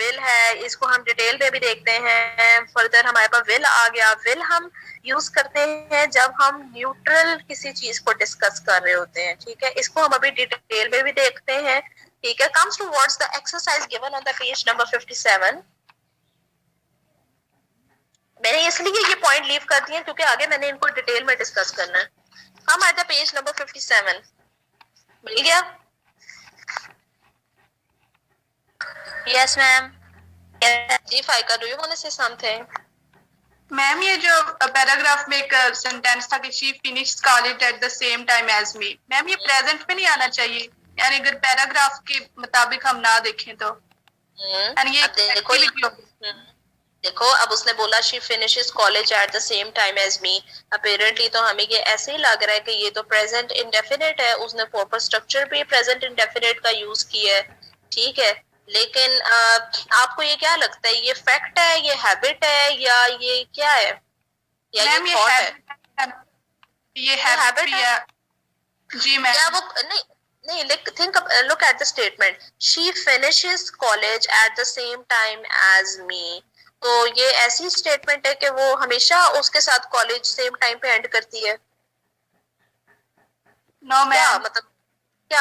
विल है, इसको हम डिटेल में भी देखते हैं. फर्दर हमारे पास विल आ गया. विल हम यूज करते हैं जब हम न्यूट्रल किसी चीज को डिस्कस कर रहे होते हैं, ठीक है. इसको हम अभी डिटेल में भी देखते हैं, ठीक है. Comes towards the exercise given on the page number 57. मैंने इसलिए ये पॉइंट लीव कर दिए क्योंकि आगे मैंने इनको डिटेल में डिस्कस करना है. हम एट द पेज नंबर 57. मिल गया? Yes, ma'am. जी Faika, do you want to say something? Ma'am ये जो पैराग्राफ में एक सेंटेंस था कि she finished college at the same time as me, ma'am ये प्रेजेंट में नहीं आना चाहिए, यानी अगर पैराग्राफ के मुताबिक हम ना देखें तो. यानी ये देखो अब उसने बोला she finishes college at the same time as me. Apparently तो हमें ये ऐसे ही लग रहा है कि ये तो प्रेजेंट इंडेफिनिट है, उसने प्रॉपर स्ट्रक्चर भी प्रेजेंट इंडेफिनिट का यूज किया है, ठीक है। लेकिन आपको ये क्या लगता है, ये फैक्ट है, ये हैबिट है, या ये क्या है, या ये मैम थॉट है? ये हैबिट भी है जी मैम। क्या वो नहीं नहीं think look at the statement, she finishes college at the same time as me. तो ये ऐसी स्टेटमेंट है कि वो हमेशा उसके साथ कॉलेज सेम टाइम पे एंड करती है। नो क्या मैम।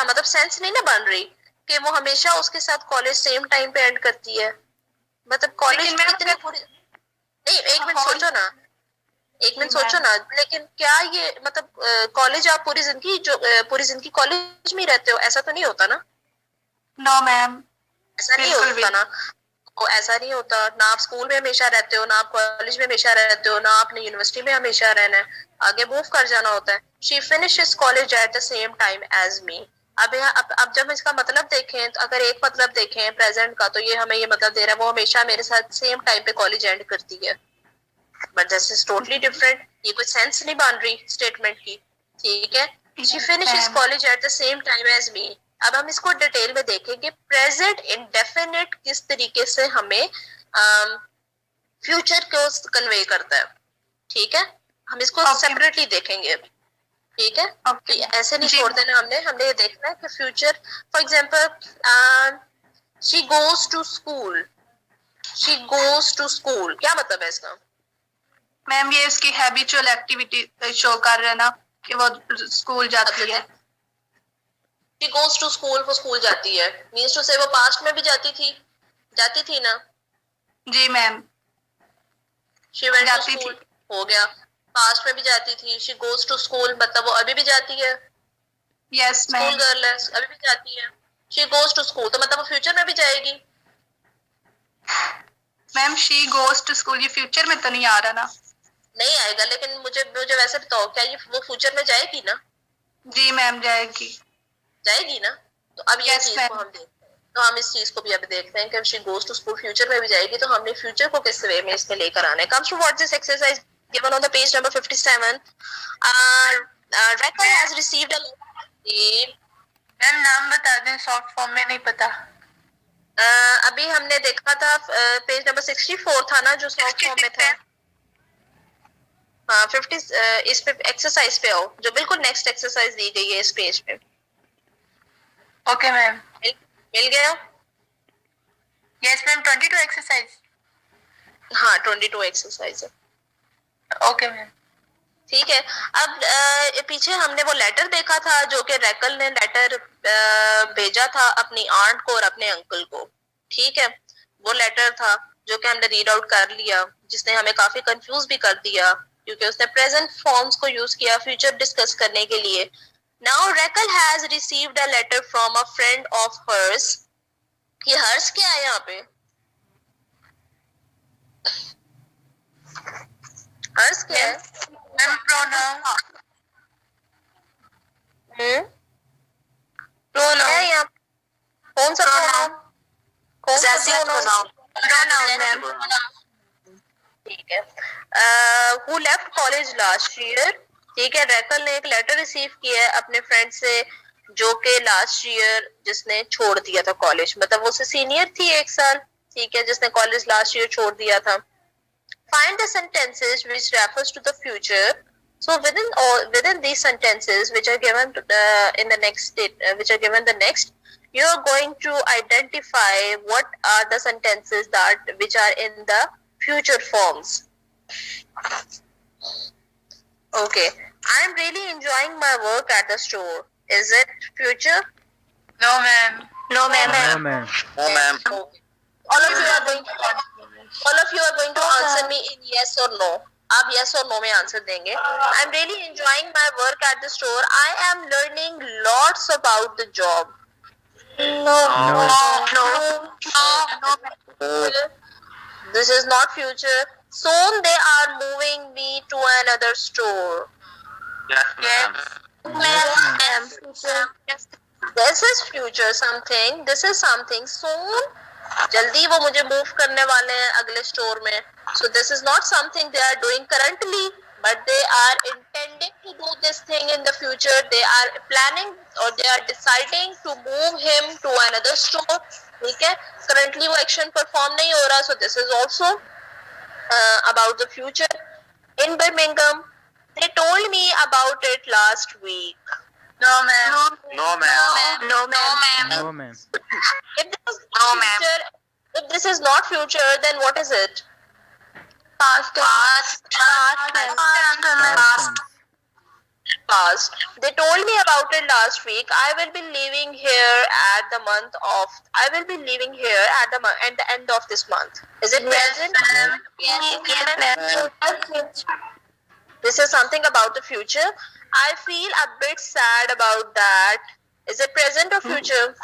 मतलब सेंस नहीं ना बन रही कि वो हमेशा उसके साथ कॉलेज सेम टाइम पे एंड करती है। मतलब कॉलेज लेकिन मैम कितनी पूरी नहीं, एक मिनट हाँ, सोचो ना, एक मिनट जी सोचो ना। लेकिन क्या ये मतलब कॉलेज आप पूरी जिंदगी कॉलेज में ही रहते हो, ऐसा तो नहीं होता ना? नो मैम, ऐसा नहीं बिल्कुल होता ना, तो ऐसा नहीं होता ना। आप स्कूल में हमेशा रहते हो, ना आप कॉलेज में हमेशा रहते हो, ना आपने यूनिवर्सिटी में हमेशा रहना है, आगे मूव कर जाना होता है। She finishes college at the same time as me. अब जब इसका मतलब देखें, तो अगर एक मतलब देखें प्रेजेंट का, तो ये हमें ये मतलब दे रहा है वो हमेशा मेरे साथ सेम टाइम पे कॉलेज एंड करती है। But this is totally different, ये कोई सेंस नहीं बन रही स्टेटमेंट की, ठीक है। She finishes college at the same time as me. अब हम इसको डिटेल में देखेंगे, प्रेजेंट इंडेफिनिट किस तरीके से हमें फ्यूचर को कन्वे करता है, ठीक है। हम इसको सेपरेटली देखेंगे, ठीक है। तो ऐसे नहीं छोड़ देना, हमने ये देखना है कि future, for example she goes to school, क्या मतलब है इसका? मैम ये इसकी हैबिचुअल एक्टिविटी शो कर रहा है ना कि वो स्कूल जाती है। She goes to school, वो स्कूल जाती है, मीन्स टू से वो पास्ट में भी जाती थी ना? जी मैम, She went to जाती school, थी। हो गया। पास्ट में भी जाती थी, she goes to school मतलब वो अभी भी जाती है, यस स्कूल मैम। गर्ल है, अभी भी जाती है। She goes to school तो मतलब वो फ्यूचर में भी जाएगी। Ma'am she goes to school ये फ्यूचर में तो नहीं आ रहा ना? नहीं आएगा, लेकिन मुझे वैसे बताओ, क्या ये वो फ्यूचर में जाएगी ना? जी मैम जाएगी। जाएगी ना? तो अब ये चीज को हम देखते हैं, तो हम इस चीज को भी अब देखते हैं कि she goes to school future में भी जाएगी, तो हमने फ्यूचर को किस वे में इसमें लेकर आना है। Comes to what this exercise given on the page number 57। Raquel has received a ma'am नाम बता दें, शॉर्ट फॉर्म में नहीं पता। अभी हमने देखा था पेज नंबर 64 था ना, जो शॉर्ट फॉर्म में था। हाँ 50 इस पे एक्सरसाइज पे आओ, जो बिल्कुल नेक्स्ट एक्सरसाइज दी गई है इस पेज पे। Okay ma'am. मिल गया? Yes ma'am, 22 exercise. हाँ 22 एक्सरसाइज है। Okay ma'am. ठीक है। अब पीछे हमने वो लेटर देखा था जो कि रैकल ने लेटर भेजा था अपनी आंट को और अपने अंकल को, ठीक है। वो लेटर था जो कि हमने रीड आउट कर लिया, जिसने हमें काफी कंफ्यूज भी कर दिया क्योंकि उसने प्रेजेंट फॉर्म्स को यूज किया फ्यूचर डिस्कस करने के लिए। Now Rachel has received a letter from a friend of hers. ये हर्स क्या है यहाँ पे? हर्स क्या है? Ma'am pronoun. प्रोनाउन है यहाँ? कौन सा प्रोनाउन? कौन सा प्रोनाउन? ठीक है। Who left college last year. ठीक है, रैकल ने एक लेटर रिसीव किया है अपने फ्रेंड से जो कि लास्ट ईयर जिसने छोड़ दिया था कॉलेज, मतलब वो उससे सीनियर थी एक साल, ठीक है, जिसने कॉलेज लास्ट ईयर छोड़ दिया था। Find the sentences which refers to the future. So within these sentences which are given in the next which are given the next, you are going to identify what are the sentences that which are in the future forms. Okay, I am really enjoying my work at the store. Is it future? No ma'am. No ma'am. No ma'am. Oh, ma'am. Okay. All of you are going to answer me in yes or no. आप yes or no में answer देंगे। I'm really enjoying my work at the store. I am learning lots about the job. No. This is not future. Soon they are moving me to another store. Yes, ma'am. This is future something. This is something. Soon जल्दी वो मुझे move करने वाले हैं अगले store में. So this is not something they are doing currently, but they are intending to do this thing in the future. They are planning or they are deciding to move him to another store. ठीक है, currently वो action perform नहीं हो रहा. So this is also about the future. In Birmingham, they told me about it last week. No, ma'am. No, ma'am. No, ma'am. No ma'am. If this is not No, ma'am. future, if this is not future, then what is it? Past. Past. They told me about it last week. I will be leaving here at the end of this month. Is it present? Yes, ma'am. This is something about the future. I feel a bit sad about that. Is it present or future?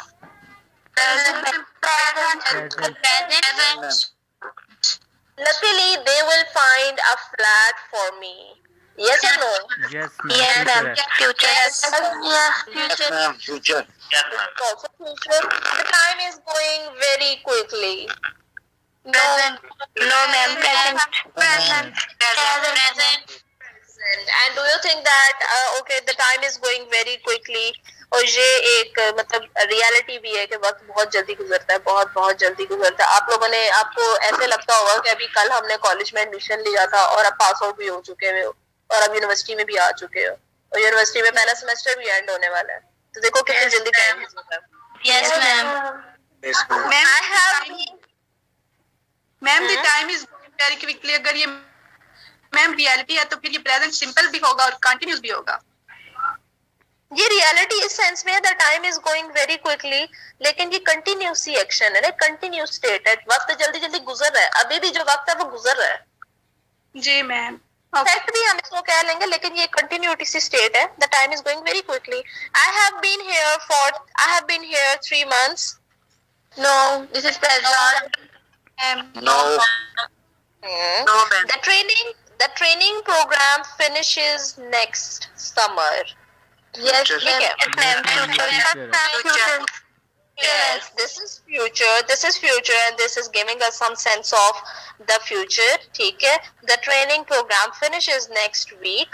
Present. Luckily, they will find a flat for me. Yes or no? Yes Yes, ma'am. ma'am. Future है. Future. ma'am. Future. Yes, ma'am. Also future. The time is going very quickly. Present. No, ma'am. Present. And do you think that okay, the time is going very quickly? और ये एक मतलब reality भी है कि वक्त बहुत जल्दी गुजरता है, बहुत जल्दी गुजरता है. आपको ऐसे लगता होगा कि अभी कल हमने कॉलेज में एडमिशन लिया था और अब पास आउट भी हो चुके हो और अब यूनिवर्सिटी में भी आ चुके हो और यूनिवर्सिटी में पहला सेमेस्टर भी एंड होने वाला है. तो देखो कितनी जल्दी टाइम गुजरता है. Yes, ma'am. Yes, ma'am. Ma'am I have ma'am the time is very quickly. अगर ये मैम रियलिटी है तो फिर ये प्रेजेंट सिंपल भी होगा और कंटिन्यूस भी होगा. ये रियलिटी इस सेंस में है the time is going very quickly, लेकिन ये कंटिन्यूस ही एक्शन है ना, कंटिन्यूस स्टेट है. वक्त जल्दी जल्दी गुजर रहा है, अभी भी जो वक्त है वो गुजर रहा है. जी मैम. फैक्ट भी हम इसको कह लेंगे, लेकिन ये कंटिन्यूटी सी स्टेट है. The time is going very quickly. I have been here 3 months. No, this is present. No. No, ma'am. The training program finishes next summer. Yes, Future. ma'am. Future. Yes, this is future and this is giving us some sense of the future. ठीक है. The training program finishes next week.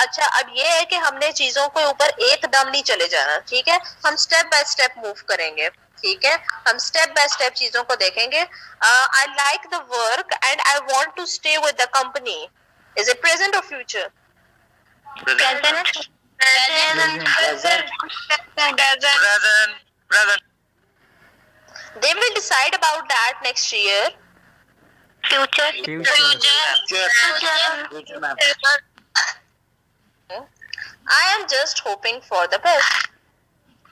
अच्छा, अब ये है कि हमने चीजों के ऊपर एकदम नहीं चले जाना. ठीक है, हम स्टेप बाय स्टेप मूव करेंगे. ठीक है, हम स्टेप बाय स्टेप चीजों को देखेंगे. I like the work and I want to stay with the company. Is it present or future? Present. Present. They will decide about that next year. Future. Future, ma'am. I am just hoping for the best.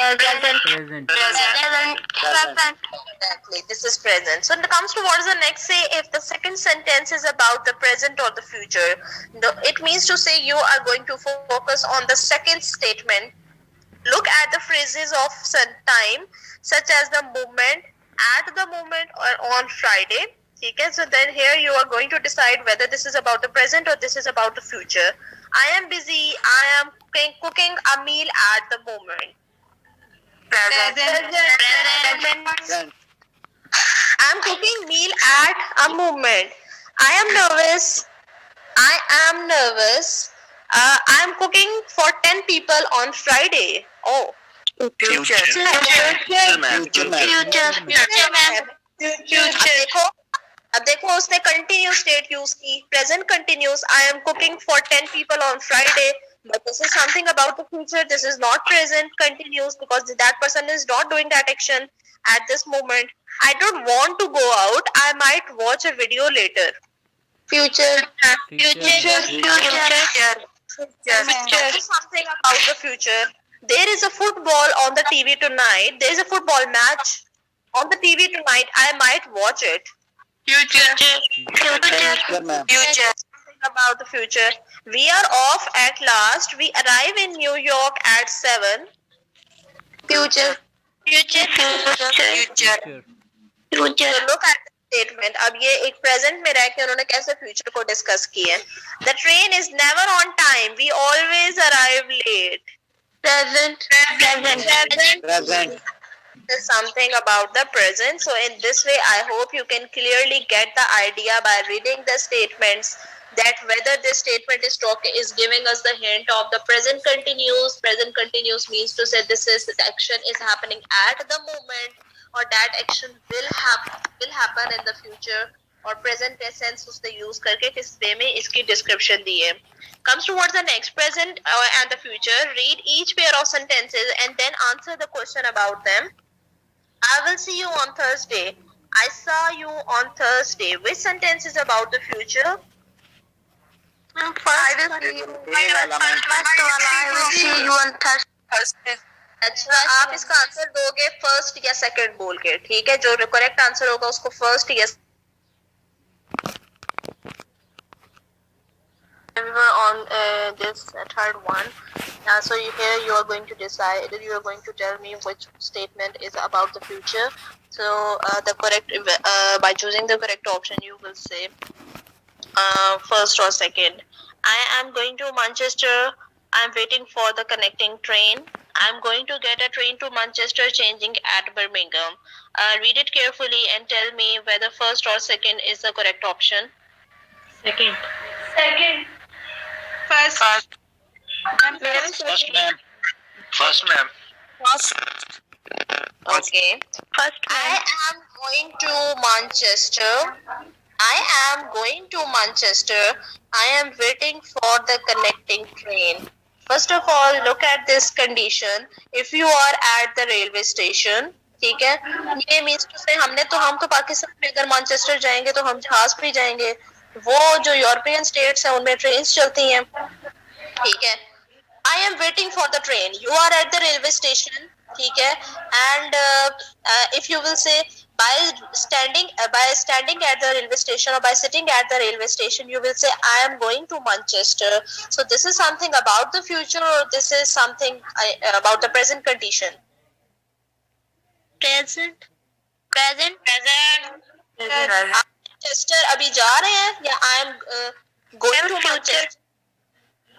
Present. Exactly, this is present. So it comes to what is the next say if the second sentence is about the present or the future. It means to say you are going to focus on the second statement. Look at the phrases of time such as the movement, at the moment or on Friday. Okay, so then here you are going to decide whether this is about the present or this is about the future. I am busy. I am cooking a meal at the moment. Present. I am cooking meal at a moment. I am nervous. I am cooking for 10 people on Friday. Oh. Future. ma'am. अब देखो उसने continuous state use की. Present continuous. I am cooking for 10 people on Friday. But this is something about the future. This is not present continuous because that person is not doing that action at this moment. I don't want to go out. I might watch a video later. Future. This is something about the future. There is a football on the TV tonight. There is a football match on the TV tonight. I might watch it. Future, ma'am. About the future. We are off at last. We arrive in New York at 7. Future. So look at the statement. अब ये एक present में रह के उन्होंने कैसे future को discuss किया है. The train is never on time. We always arrive late. Present. Present. is something about the present. So in this way, I hope you can clearly get the idea by reading the statements that whether this statement is giving us the hint of the present continuous. Present continuous means to say this action is happening at the moment, or that action will happen in the future, और present tense उसने use करके किस way में इसकी description दी है. Comes towards the next, present and the future. Read each pair of sentences and then answer the question about them. I will see you on Thursday. I saw you on Thursday. Which sentence is about the future? I will see you on Thursday. अच्छा, आप इसका answer दोगे first या second बोल के, ठीक है? जो करेक्ट आंसर होगा उसको फर्स्ट या we were on this third one. So here you are going to decide, you are going to tell me which statement is about the future. So the correct by choosing the correct option, you will say first or second. I am going to Manchester. I am waiting for the connecting train. I am going to get a train to Manchester, changing at Birmingham. Read it carefully and tell me whether first or second is the correct option. Second. First. First, ma'am. First, ma'am. Okay. First, I am going to Manchester. I am going to Manchester. I am waiting for the connecting train. First of all, look at this condition. If you are at the railway station, ठीक है, ये means to से हम तो पाकिस्तान में अगर Manchester जाएंगे तो हम जहाज पे जाएंगे. वो जो यूरोपियन स्टेट्स हैं उनमें ट्रेन्स चलती हैं, ठीक है. I am waiting for the train. You are at the railway station, ठीक है. And if you will say by standing at the railway station or by sitting at the railway station, you will say I am going to Manchester. So this is something about the future, or this is something about the present condition. present. आप Manchester अभी जा रहे हैं या I am going to Manchester?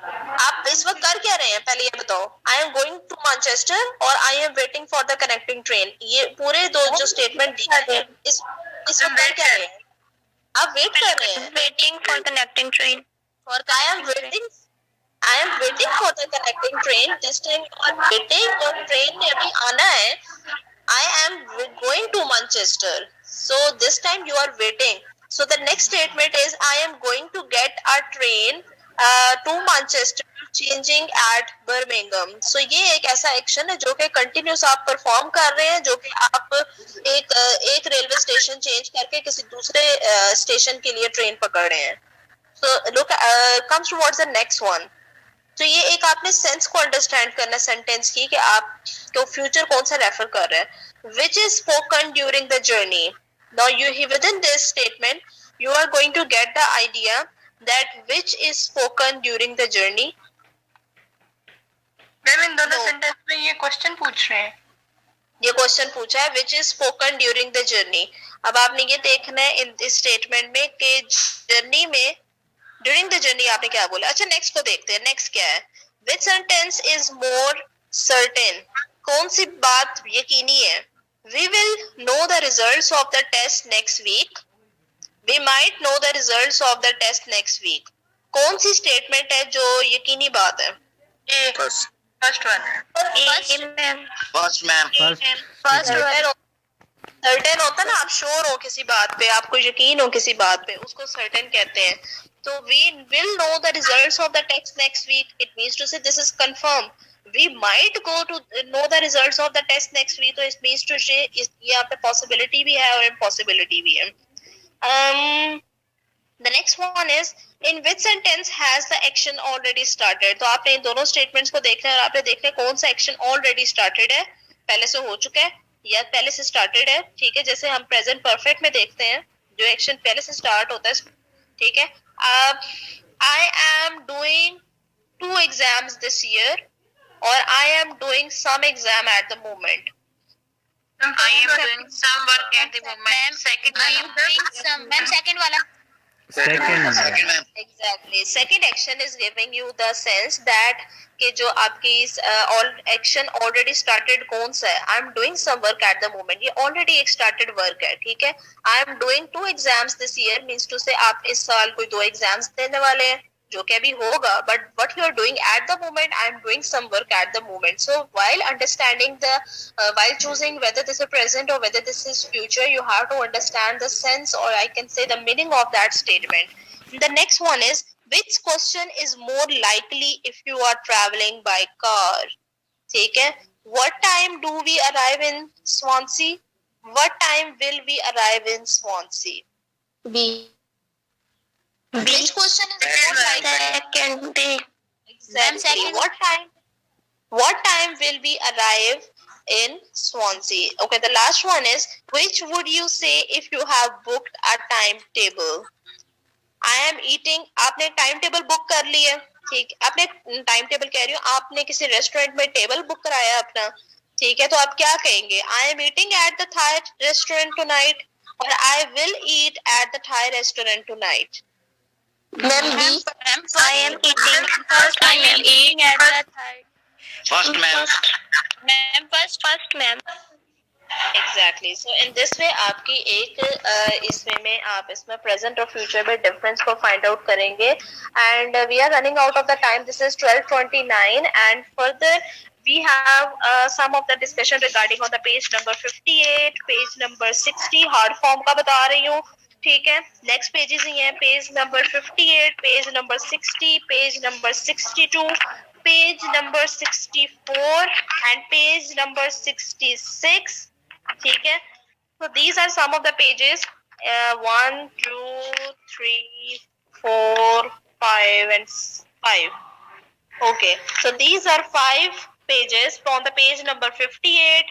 आप इस वक्त कर क्या रहे हैं पहले ये बताओ. I am going to Manchester और I am waiting for the connecting train. ये पूरे दो जो स्टेटमेंट दिए हैं इस वक्त कर क्या रहे हैं? आप वेट कर रहे हैं. Waiting for connecting train. और I am waiting for the connecting train. This time you are waiting और ट्रेन ने अभी आना है. I am going to Manchester. So this time you are waiting. So the next statement is I am going to get a train to Manchester, changing at Birmingham. So ये एक ऐसा action है जो कि कंटिन्यूस आप perform कर रहे हैं, जो कि आप एक रेलवे स्टेशन चेंज करके किसी दूसरे स्टेशन के लिए ट्रेन पकड़ रहे हैं. So look comes towards the next one. तो ये एक आपने सेंस को अंडरस्टैंड करना सेंटेंस की कि आप तो फ्यूचर कौन सा रेफर कर रहे हैं. Which is spoken during the journey. Now you within this statement you are going to get the idea that which is spoken during the journey. Ma'am इन दोनों No. सेंटेंस में ये क्वेश्चन पूछ रहे हैं. ये क्वेश्चन पूछा है which is spoken during the journey. अब आपने ये देखना है इन इस स्टेटमेंट में कि जर्नी में during the journey आपने क्या बोला. अच्छा नेक्स्ट को देखते हैं. नेक्स्ट क्या है? Which sentence is more certain. कौन सी बात यकीनी है? We will know the results of the test next week. We might know the results of the test next week. कौन सी स्टेटमेंट है जो यकीनी बात है? First. First one. First, ma'am. Certain होता है ना, आप श्योर हो किसी बात पे, आपको यकीन हो किसी बात पे, उसको सर्टेन कहते हैं. तो we will know the results of the test next week. It means to say this is confirmed. We might go to know the results of the test next week. तो it means to say यहाँ पे possibility भी है और impossibility भी है. The next one is in which sentence has the action already started. तो आपने इन दोनों statements को देखना है और आपने देखना है कौन सा action already started है, पहले से हो चुका है या पहले से started है. ठीक है, जैसे हम present perfect में देखते हैं जो action पहले से start होता है. ठीक है. I am doing 2 exams this year or I am doing some exam at the moment. I am doing some work at the moment. Second, I am doing some. Ma'am, second वाला. Second Second, ma'am. Exactly. Second action is giving you the sense that कि जो आपकी all action already started कौन सा है? I'm doing some work at the moment. ये already एक started work है, ठीक है? I'm doing 2 exams this year means to say आप इस साल कोई 2 exams देने वाले हैं, जो कि अभी होगा. But what you are doing at the moment, I'm doing some work at the moment. So while understanding while choosing whether this is present or whether this is future, you have to understand the sense, or I can say the meaning of that statement. The next one is, which question is more likely if you are traveling by car? ठीक है? What time do we arrive in Swansea? What time will we arrive in Swansea? B. Which question is more likely? Second D. Exactly. What time will we arrive in Swansea? Okay, the last one is, which would you say if you have booked a timetable? I am eating. आपने time table book कर ली है, ठीक? आपने time table कह रही हूँ, आपने किसी रेस्टोरेंट में टेबल बुक कराया अपना, ठीक है? तो आप क्या कहेंगे? I am eating at the Thai restaurant tonight, or I will eat at the Thai restaurant tonight. Ma'am B. I am eating. First I am eating at the Thai. First, ma'am. Ma'am first ma'am. Exactly. So in this way आपकी एक इसमें में आप इसमें present और future में difference को find out करेंगे. And we are running out of the time. This is 12:29, and further we have some of the discussion regarding on the page number 58, page number 60 hard form का बता रही हूँ, ठीक है? Next pages ही हैं, page number 58, page number 60, page number 62, page number 64, and page number 66. ठीक है? So these are some of the pages. 1, 2, 3, 4, 5, and 5. Okay. So these are 5 pages from the page number 58.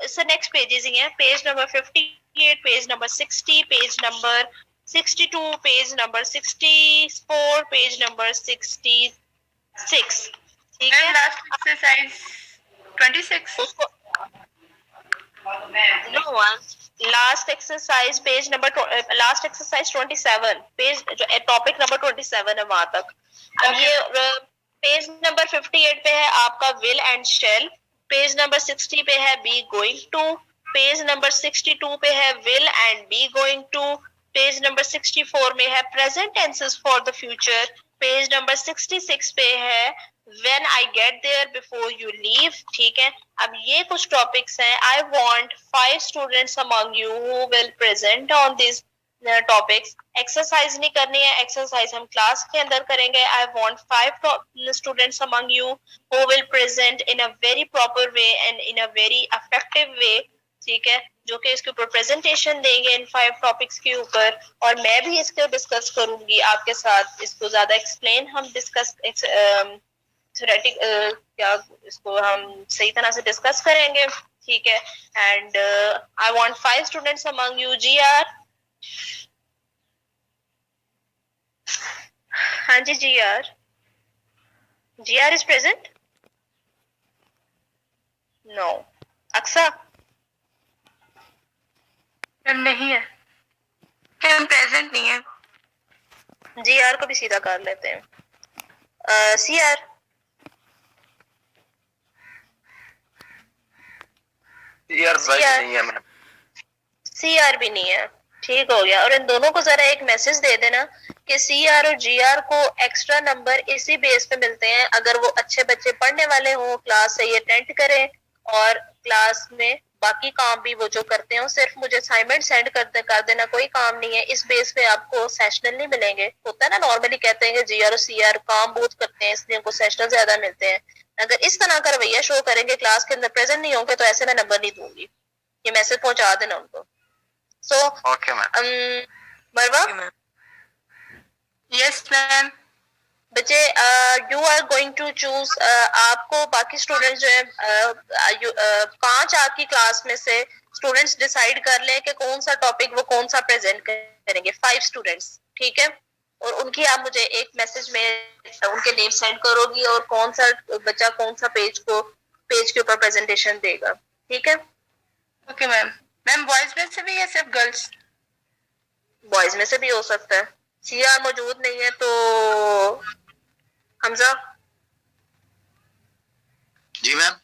So next pages here. Page number 58, page number 60, page number 62, page number 64, page number 66. ठीक है? Ma'am, last exercise 26. उसको no one. Last exercise page number last exercise 27 page जो topic number 27 है वहां तक. अब ये page number 58 पे है आपका will and shall, page number 60 पे है be going to, page number 62 पे है will and be going to, page number 64 में है present tenses for the future, page number 66 पे है when I get there before you leave. ठीक है? अब ये कुछ टॉपिक्स हैं. I want 5 students among you who will present on these topics. Exercise नहीं करनी है, एक्सरसाइज हम क्लास के अंदर करेंगे. I want 5 students among you who will present in a very proper way and in a very effective way. ठीक है? जो कि इसके ऊपर प्रेजेंटेशन देंगे इन 5 टॉपिक्स के ऊपर, और मैं भी इसको डिस्कस करूंगी आपके साथ. इसको ज्यादा एक्सप्लेन हम डिस्कस थ्योरेटिक क्या इसको हम सही तरह से डिस्कस करेंगे, ठीक है? And I want 5 students among you. GR, हाँ जी GR is present? No. Aqsa नहीं है. Ma'am present नहीं है. GR को भी सीधा कर लेते हैं. CR नहीं है मैम. CR भी नहीं है. ठीक हो गया. और इन दोनों को जरा एक मैसेज दे देना कि CR और GR को एक्स्ट्रा नंबर इसी बेस पे मिलते हैं अगर वो अच्छे बच्चे पढ़ने वाले हों, क्लास सही अटेंड करें, और क्लास में बाकी काम भी वो जो करते हैं सिर्फ मुझे असाइनमेंट सेंड कर देना, कोई काम नहीं है. इस बेस पे आपको सेशनल नहीं मिलेंगे. होता है ना, नॉर्मली कहते हैं कि GR और CR काम बहुत करते हैं इसलिए उनको सेशनल ज्यादा मिलते हैं. अगर इस तरह का रवैया शो करेंगे, क्लास के अंदर प्रेजेंट नहीं होंगे, तो ऐसे मैं नंबर नहीं दूंगी. ये मैसेज पहुंचा देना उनको. So okay ma'am. Marwa, Yes, ma'am. बच्चे you are going to choose, आपको बाकी स्टूडेंट्स जो है 5 आपकी क्लास में से स्टूडेंट्स डिसाइड कर लें कि कौन सा टॉपिक वो कौन सा प्रेजेंट करेंगे. 5 स्टूडेंट्स, ठीक है? और उनकी आप मुझे एक मैसेज में उनके नेम सेंड करोगी और कौन सा बच्चा कौन सा पेज के ऊपर प्रेजेंटेशन देगा, ठीक है? Okay, ma'am. मैम बॉयज में से भी या सिर्फ गर्ल्स? बॉयज में से भी हो सकता है. सीआर मौजूद नहीं है तो हमजा जी मैम।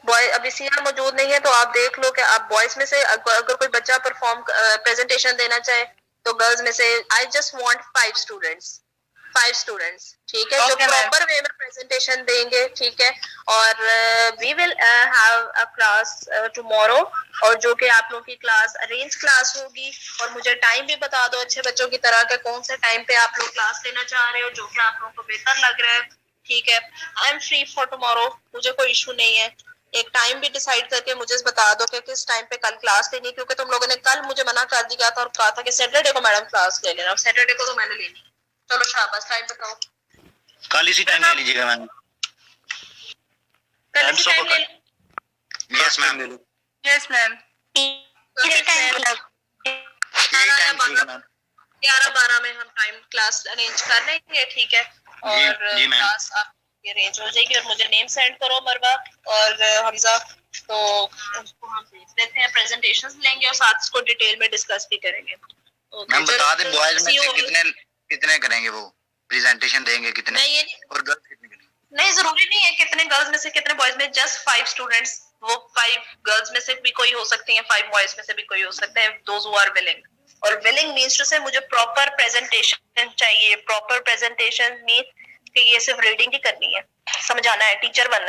बॉय अभी सीआर मौजूद नहीं है तो आप देख लो कि आप बॉयज में से अगर कोई बच्चा परफॉर्म प्रेजेंटेशन देना चाहे तो गर्ल्स में से आई जस्ट वांट 5 स्टूडेंट्स ठीक है जो प्रॉपर वे में प्रेजेंटेशन देंगे ठीक है और we will have a class tomorrow और जो कि आप लोगों की क्लास अरेंज क्लास होगी और मुझे टाइम भी बता दो अच्छे बच्चों की तरह के कौन से टाइम पे आप लोग क्लास लेना चाह रहे हो जो कि आप लोगों को बेहतर लग रहा है ठीक है। I am free for tomorrow, मुझे कोई इशू नहीं है। एक टाइम भी डिसाइड करके मुझे बता दो कि किस टाइम पे कल क्लास लेनी क्योंकि तुम लोगों ने कल मुझे मना कर दिया था और कहा था कि सैटरडे को मैडम क्लास ले लेना, सैटरडे को तो मैंने लेनी। चलो शाबाश, टाइम बताओ। कल इसी टाइम ले लीजिएगा मैम। कल इसी टाइम ले यस मैम। Yes ma'am. यही टाइम ठीक है मैम। 11-12 में हम टाइम क्लास अरेंज कर लेंगे ठीक है और जी मैम। क्लास आपकी अरेंज हो जाएगी और मुझे नेम सेंड करो मरवा और हमजा तो उसको हम देख लेते हैं, प्रेजेंटेशंस लेंगे और साथ इसको डिटेल में डिस्कस भी करेंगे। मैम बता दें बॉयज में से कितने करेंगे वो प्रेजेंटेशन देंगे कितने नहीं ये और गर्ल्स कितने करेंगे? नहीं जरूरी नहीं है कितने गर्ल्स में से कितने बॉयज में, जस्ट 5 स्टूडेंट्स, वो 5 गर्ल्स में से भी कोई हो सकती है 5 बॉयज में से भी कोई हो सकते हैं, दोज हु आर विलिंग। और विलिंग मींस टू से मुझे प्रॉपर प्रेजेंटेशन चाहिए। प्रॉपर प्रेजेंटेशन मींस कि ये सिर्फ रीडिंग ही करनी है, समझाना है, टीचर बनना है।